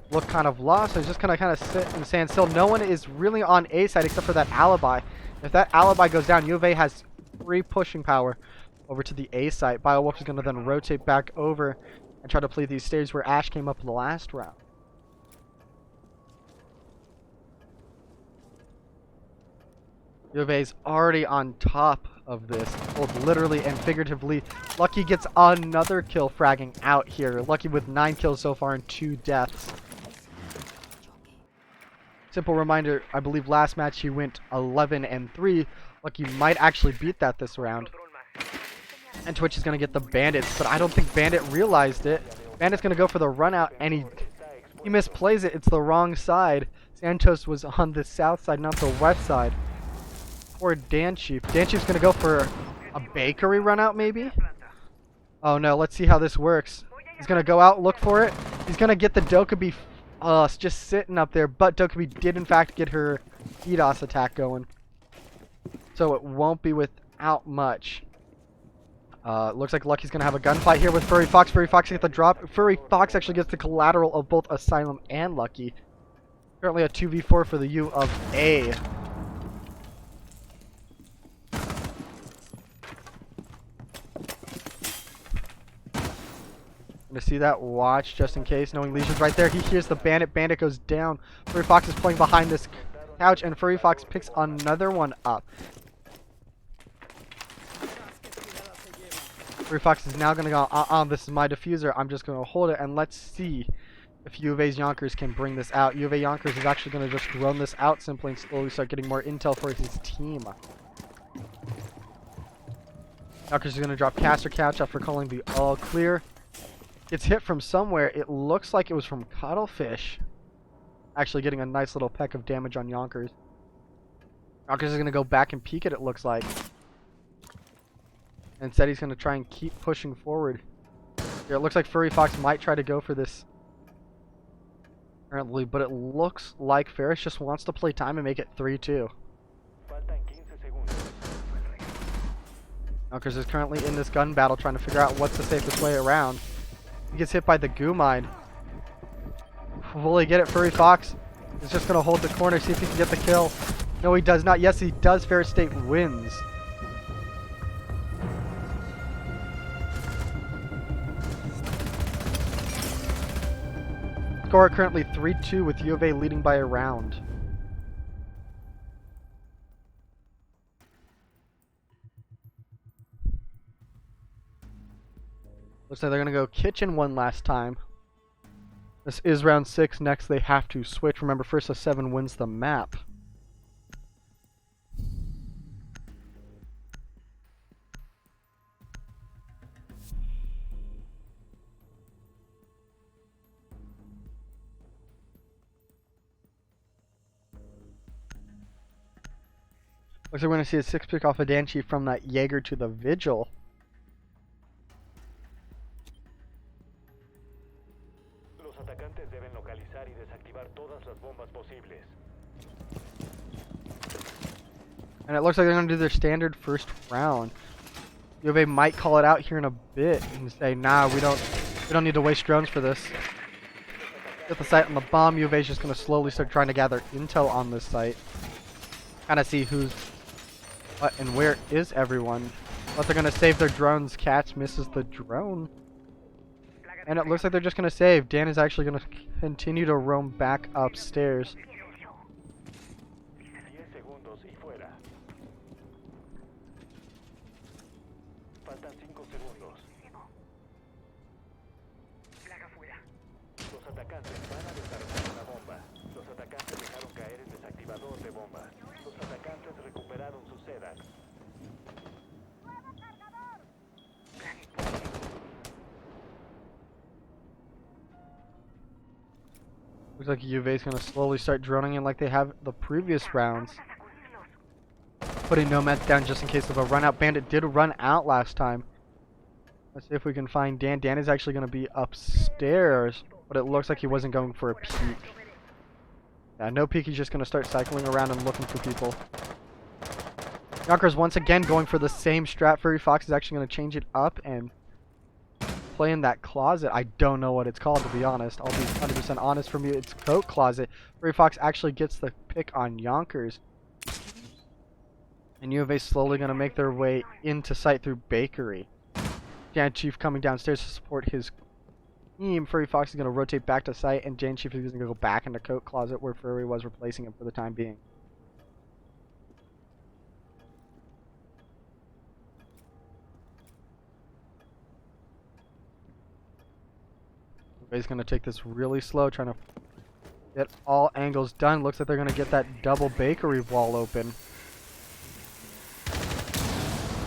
look kind of lost, so he's just going to kind of sit and stand still. No one is really on A side except for that alibi. If that alibi goes down, UofA has free pushing power over to the A site. Biowolf is going to then rotate back over and try to play these stairs where Ash came up in the last round. UofA's already on top of this, both literally and figuratively. Lucky gets another kill fragging out here. Lucky with 9 kills so far and 2 deaths. Simple reminder, I believe last match he went 11-3. Lucky might actually beat that this round. And Twitch is going to get the Bandits, but I don't think Bandit realized it. Bandit's going to go for the run out, and he misplays it. It's the wrong side. Santos was on the south side, not the west side. Poor Dan Chief. Dan Chief's going to go for a bakery run out, maybe? Oh no, let's see how this works. He's going to go out, look for it. He's going to get the Dokkaebi just sitting up there, but Dokkaebi did in fact get her DDoS attack going. So it won't be without much. Looks like Lucky's going to have a gunfight here with Furry Fox. Furry Fox gets the drop. Furry Fox actually gets the collateral of both Asylum and Lucky. Currently a 2v4 for the UofA. Gonna see that, watch just in case, knowing Legion's right there. He hears the bandit. Bandit goes down. Furry Fox is playing behind this couch, and Furry Fox picks another one up. Furry Fox is now gonna go, this is my diffuser. I'm just gonna hold it, and let's see if UofA's Yonkers can bring this out. UofA Yonkers is actually gonna just run this out simply and slowly start getting more intel for his team. Yonkers is gonna drop caster couch after calling the all clear. It's hit from somewhere. It looks like it was from Cuttlefish. Actually getting a nice little peck of damage on Yonkers. Yonkers is going to go back and peek it looks like. Instead, he's going to try and keep pushing forward. Here, it looks like Furry Fox might try to go for this currently, but it looks like Ferris just wants to play time and make it 3-2. Faltan 15 segundos. Yonkers is currently in this gun battle trying to figure out what's the safest way around. He gets hit by the goo mine. Will he get it? Furry Fox is just going to hold the corner, see if he can get the kill. No, he does not. Yes, he does. Ferris State wins. Score currently 3-2 with UofA leading by a round. Looks like they're going to go kitchen one last time. This is round 6. Next, they have to switch. Remember, first of 7 wins the map. Looks like we're going to see a 6-pick off of Danchi from that Jaeger to the Vigil. Los atacantes deben localizar y desactivar todas las bombas posibles. And it looks like they're going to do their standard first round. UofA might call it out here in a bit and say, nah, we don't need to waste drones for this. Get the site on the bomb. UofA is just going to slowly start trying to gather intel on this site. Kind of see who's what and where is everyone. But they're going to save their drones. Cats misses the drone. And it looks like they're just going to save. Dan is actually going to continue to roam back upstairs. 10 segundos y fuera. Faltan 5 segundos. Los atacantes van a desarmar una bomba. Los atacantes dejaron caer el desactivador de bomba. Los atacantes recuperaron su SEDAC. Looks like UofA is going to slowly start droning in like they have the previous rounds. Putting nomads down just in case of a run out. Bandit did run out last time. Let's see if we can find Dan. Dan is actually going to be upstairs, but it looks like he wasn't going for a peek. Yeah, no peek. He's just going to start cycling around and looking for people. Yonkers once again going for the same strat. Furry Fox is actually going to change it up and play in that closet. I don't know what it's called, to be honest. I'll be 100% honest. For me, it's coat closet. Furry Fox actually gets the pick on Yonkers. And UofA slowly going to make their way into site through bakery. Jan Chief coming downstairs to support his team. Furry Fox is going to rotate back to site, and Jan Chief is going to go back into coat closet where Furry was, replacing him for the time being. He's going to take this really slow, trying to get all angles done. Looks like they're going to get that double bakery wall open.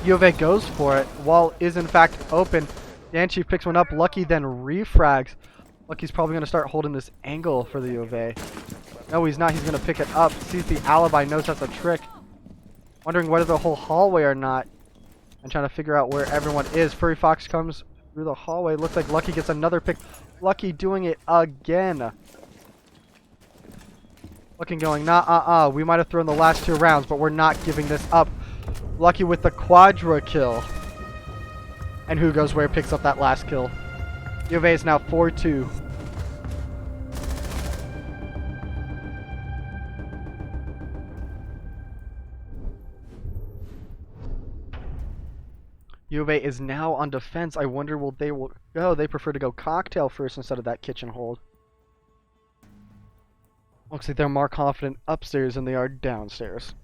UofA goes for it. Wall is in fact open. Dan Chief picks one up. Lucky then refrags. Lucky's probably going to start holding this angle for the UofA. No, he's not. He's going to pick it up. Sees the alibi, knows that's a trick. Wondering whether the whole hallway or not. And trying to figure out where everyone is. Furry Fox comes through the hallway. Looks like Lucky gets another pick. Lucky doing it again. Looking going, nah, we might have thrown the last 2 rounds, but we're not giving this up. Lucky with the quadra kill. And who goes where picks up that last kill. UofA is now 4-2. UofA is now on defense. I wonder will they go. They prefer to go cocktail first instead of that kitchen hold. Looks like they're more confident upstairs than they are downstairs.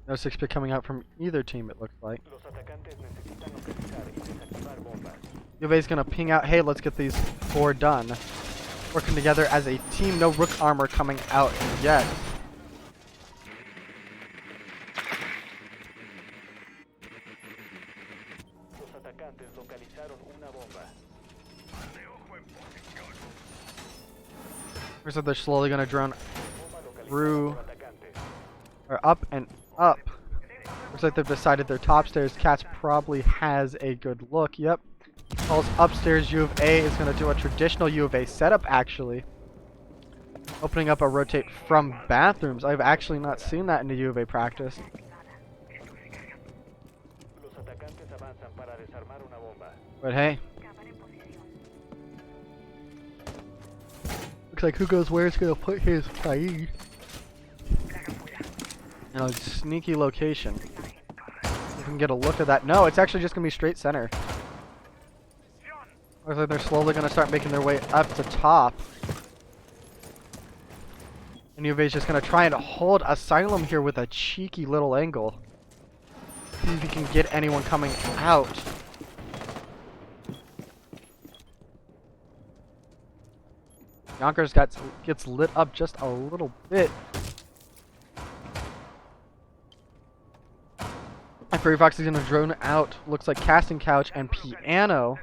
No 6-pick coming out from either team, it looks like. Los atacantes necesitan localizar y desactivar bombas. UofA's gonna ping out, hey, let's get these 4 done. Working together as a team, no rook armor coming out yet. Los atacantes localizaron una bomba. Looks like they're slowly gonna drone Bomba localizada through, por atacantes. or up and up. Looks like they've decided their top stairs. Cats probably has a good look. Yep. Calls upstairs. UofA is going to do a traditional UofA setup, actually. Opening up a rotate from bathrooms. I've actually not seen that in the UofA practice. Los atacantes avanzan para desarmar una bomba. But hey. Looks like who goes where is going to put his Kaid in a sneaky location. You can get a look at that. No, it's actually just going to be straight center. Looks like they're slowly going to start making their way up to top. And UofA is just going to try and hold Asylum here with a cheeky little angle. See if he can get anyone coming out. Yonkers gets lit up just a little bit. And Furry Fox is going to drone out. Looks like Casting Couch and Piano.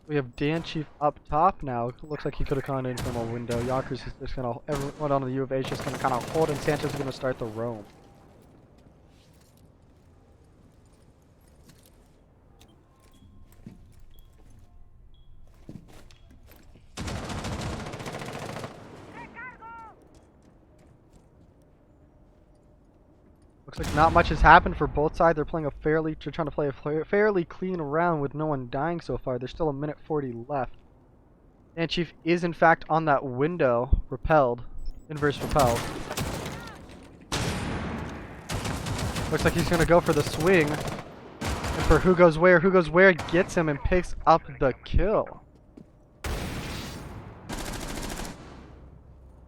We have Dan Chief up top now. Looks like he could have gone in from a window. Yonkers is just going to... Everyone on the UofA is just going to kind of hold, and Santos is going to start the roam. Looks like not much has happened for both sides. They're playing they're trying to play a fairly clean round with no one dying so far. There's still a minute 40 left. And Chief is in fact on that window, repelled, inverse repelled. Looks like he's gonna go for the swing. And for who goes where gets him and picks up the kill.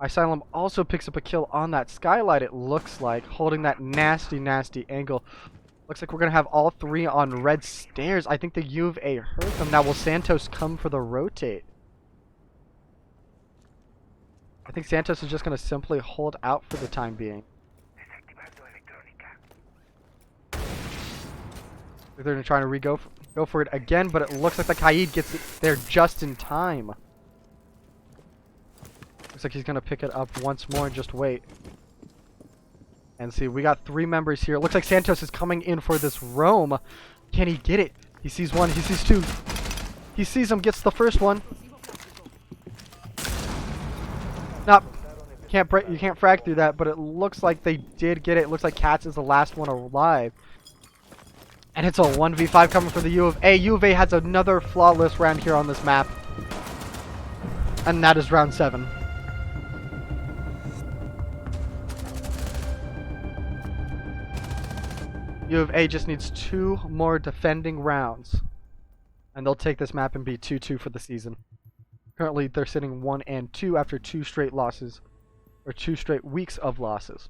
Asylum also picks up a kill on that skylight, it looks like, holding that nasty, nasty angle. Looks like we're going to have all 3 on red stairs. I think the UofA hurt them. Now, will Santos come for the rotate? I think Santos is just going to simply hold out for the time being. They're going to try to go for it again, but it looks like the Kaid gets it there just in time. Looks like he's going to pick it up once more and just wait. And see, we got 3 members here. Looks like Santos is coming in for this roam. Can he get it? He sees 1, he sees 2. He sees him, gets the first one. Nope. You can't frag through that, but it looks like they did get it. It looks like Cats is the last one alive. And it's a 1v5 coming for the UofA. UofA has another flawless round here on this map. And that is round 7. UofA just needs 2 more defending rounds. And they'll take this map and be 2-2 for the season. Currently, they're sitting 1-2 after 2 straight losses. Or 2 straight weeks of losses.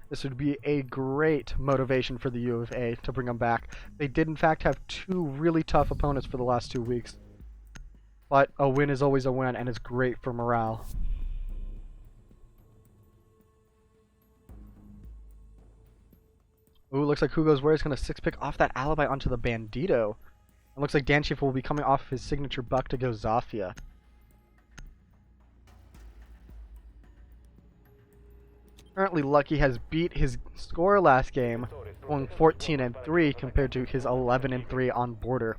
This would be a great motivation for the UofA to bring them back. They did in fact have 2 really tough opponents for the last 2 weeks. But a win is always a win, and it's great for morale. Ooh, looks like Who Goes Where is going to 6-pick off that alibi onto the Bandito. It looks like Dan Chief will be coming off his signature buck to go Zafia. Currently, Lucky has beat his score last game, going 14-3 compared to his 11-3 on Border.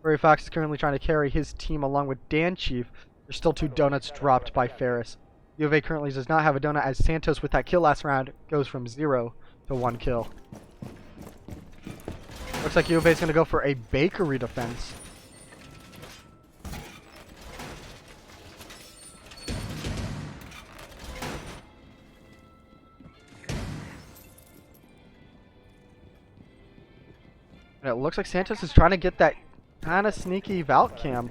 Furry Fox is currently trying to carry his team along with Dan Chief. There's still 2 donuts dropped by Ferris. UofA currently does not have a donut as Santos with that kill last round goes from 0 to 1 kill. Looks like UofA is going to go for a bakery defense. And it looks like Santos is trying to get that kind of sneaky Valk cam.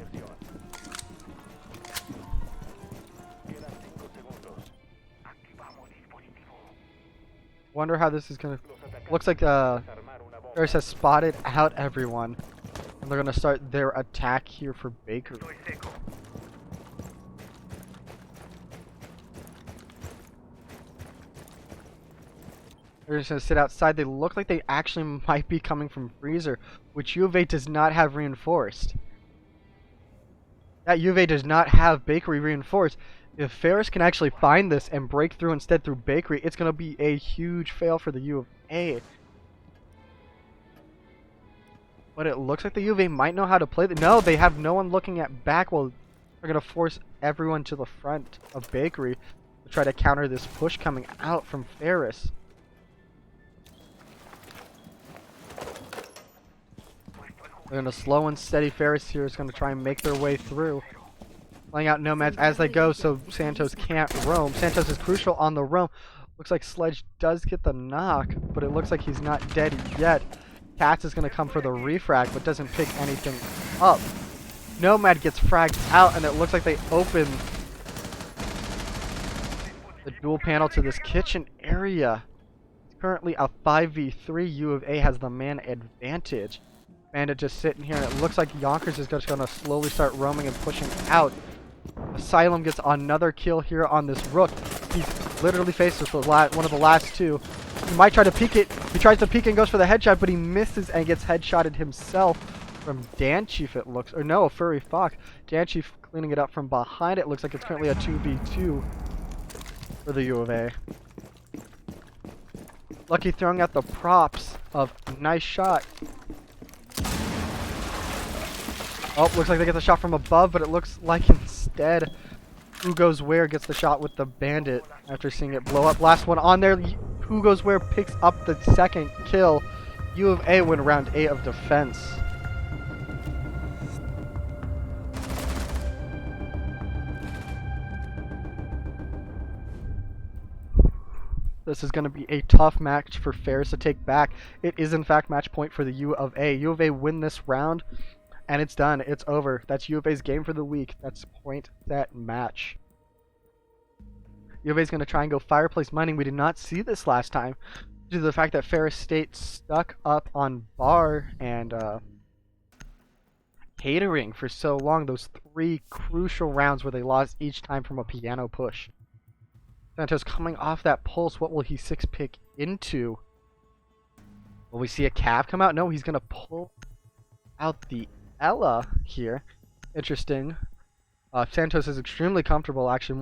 Wonder how this is gonna. Looks like Ferris has spotted out everyone, and they're gonna start their attack here for Bakery. They're just gonna sit outside. They look like they actually might be coming from Freezer, which UofA does not have reinforced. That UofA does not have Bakery reinforced. If Ferris can actually find this and break through instead through Bakery, it's gonna be a huge fail for the UofA. But it looks like the UofA might know how to play. No, they have no one looking at back. Well, they're gonna force everyone to the front of Bakery to try to counter this push coming out from Ferris. They're gonna slow and steady. Ferris here is gonna try and make their way through, laying out nomads as they go so Santos can't roam. Santos is crucial on the roam. Looks like Sledge does get the knock, but it looks like he's not dead yet. Cats is gonna come for the refrag, but doesn't pick anything up. Nomad gets fragged out, and it looks like they open the dual panel to this kitchen area. It's currently a 5v3. UofA has the man advantage. Bandit just sitting here, and it looks like Yonkers is just going to slowly start roaming and pushing out. Asylum gets another kill here on this Rook. He's literally faced with one of the last 2. He might try to peek it. He tries to peek and goes for the headshot, but he misses and gets headshotted himself from Dan Chief, it looks. Or no, Furry Fox. Dan Chief cleaning it up from behind. It looks like it's currently a 2v2 for the UofA. Lucky throwing out the props of nice shot. Oh, looks like they get the shot from above, but it looks like instead Who Goes Where gets the shot with the Bandit after seeing it blow up. Last one on there. Who Goes Where picks up the second kill. UofA win round 8 of defense. This is going to be a tough match for Ferris to take back. It is in fact match point for the UofA. UofA win this round. And it's done. It's over. That's UofA's game for the week. That's point, set, match. UofA's going to try and go Fireplace Mining. We did not see this last time due to the fact that Ferris stayed stuck up on bar and catering for so long. Those 3 crucial rounds where they lost each time from a piano push. Santos coming off that pulse. What will he 6-pick into? Will we see a Cav come out? No, he's going to pull out the Ella here. Interesting. Santos is extremely comfortable, actually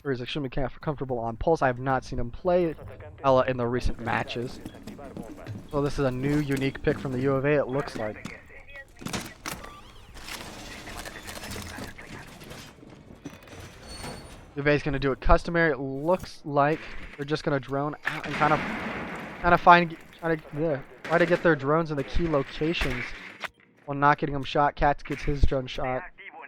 is extremely comfortable on Pulse. I have not seen him play Ella in the recent matches. So this is a new, unique pick from the UofA, it looks like. UofA is going to do it customary. It looks like they're just going to drone out and try to get their drones in the key locations. While not getting him shot, Cats gets his drone shot.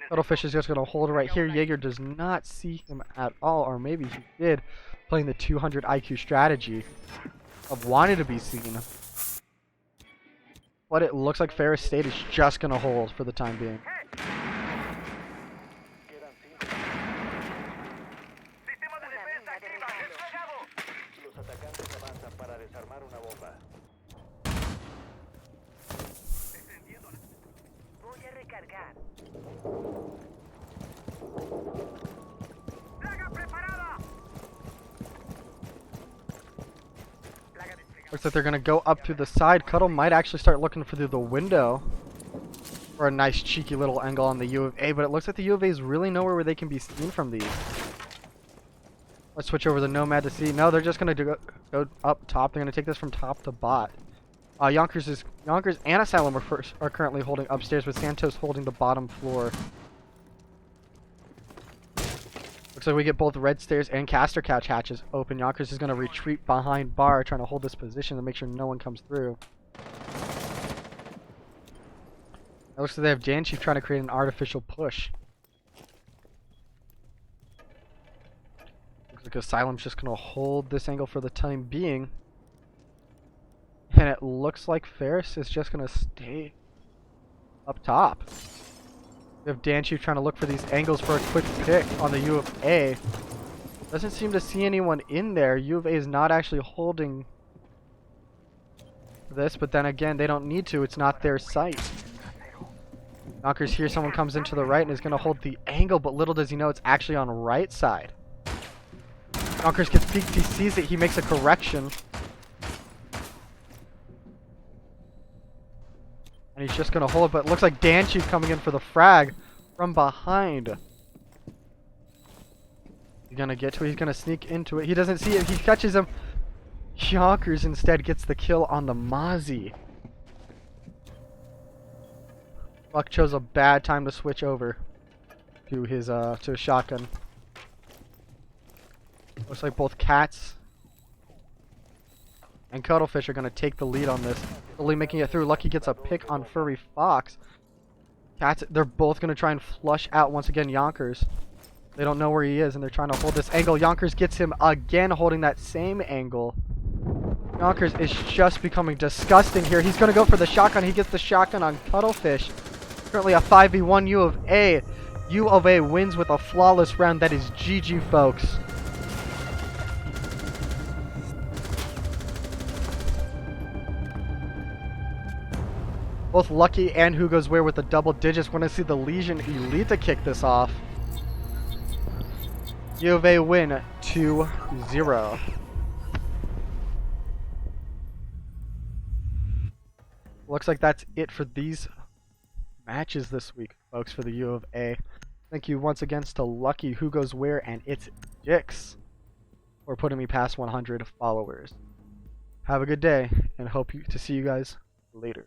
Cuttlefish is just going to hold right here. Jaeger does not see him at all, or maybe he did, playing the 200 IQ strategy of wanting to be seen. But it looks like Ferris State is just going to hold for the time being. Looks like they're going to go up through the side. Cuddle might actually start looking through the window for a nice cheeky little angle on the UofA, but it looks like the UofA is really nowhere where they can be seen from these. Let's switch over the Nomad to see. No, they're just going to go up top. They're going to take this from top to bot. Yonkers and Asylum are currently holding upstairs, with Santos holding the bottom floor. Looks like we get both red stairs and caster couch hatches open. Yonkers is going to retreat behind bar, trying to hold this position to make sure no one comes through. It looks like they have Janchief trying to create an artificial push. Looks like Asylum's just going to hold this angle for the time being. And it looks like Ferris is just going to stay up top. We have Danchief trying to look for these angles for a quick pick on the U of A. Doesn't seem to see anyone in there. U of A is not actually holding this, but then again, they don't need to. It's not their site. Knockers here, someone comes into the right and is going to hold the angle, but little does he know it's actually on right side. Knockers gets peeked, he sees it, he makes a correction. And he's just going to hold it, but it looks like Danchief coming in for the frag from behind. He's going to get to it, he's going to sneak into it. He doesn't see it, he catches him. Yonkers instead gets the kill on the Mozzie. Buck chose a bad time to switch over to his shotgun. Looks like both Cats and Cuttlefish are going to take the lead on this. Slowly making it through. Lucky gets a pick on Furry Fox. Cats, they're both going to try and flush out once again Yonkers. They don't know where he is and they're trying to hold this angle. Yonkers gets him again holding that same angle. Yonkers is just becoming disgusting here. He's going to go for the shotgun. He gets the shotgun on Cuttlefish. Currently a 5v1 U of A. U of A wins with a flawless round. That is GG, folks. Both Lucky and Who Goes Where with the double digits. We're going to see the Legion Elite to kick this off. U of A win 2-0. Looks like that's it for these matches this week, folks, for the U of A. Thank you once again to Lucky, Who Goes Where, and It's Dix for putting me past 100 followers. Have a good day, and hope to see you guys later.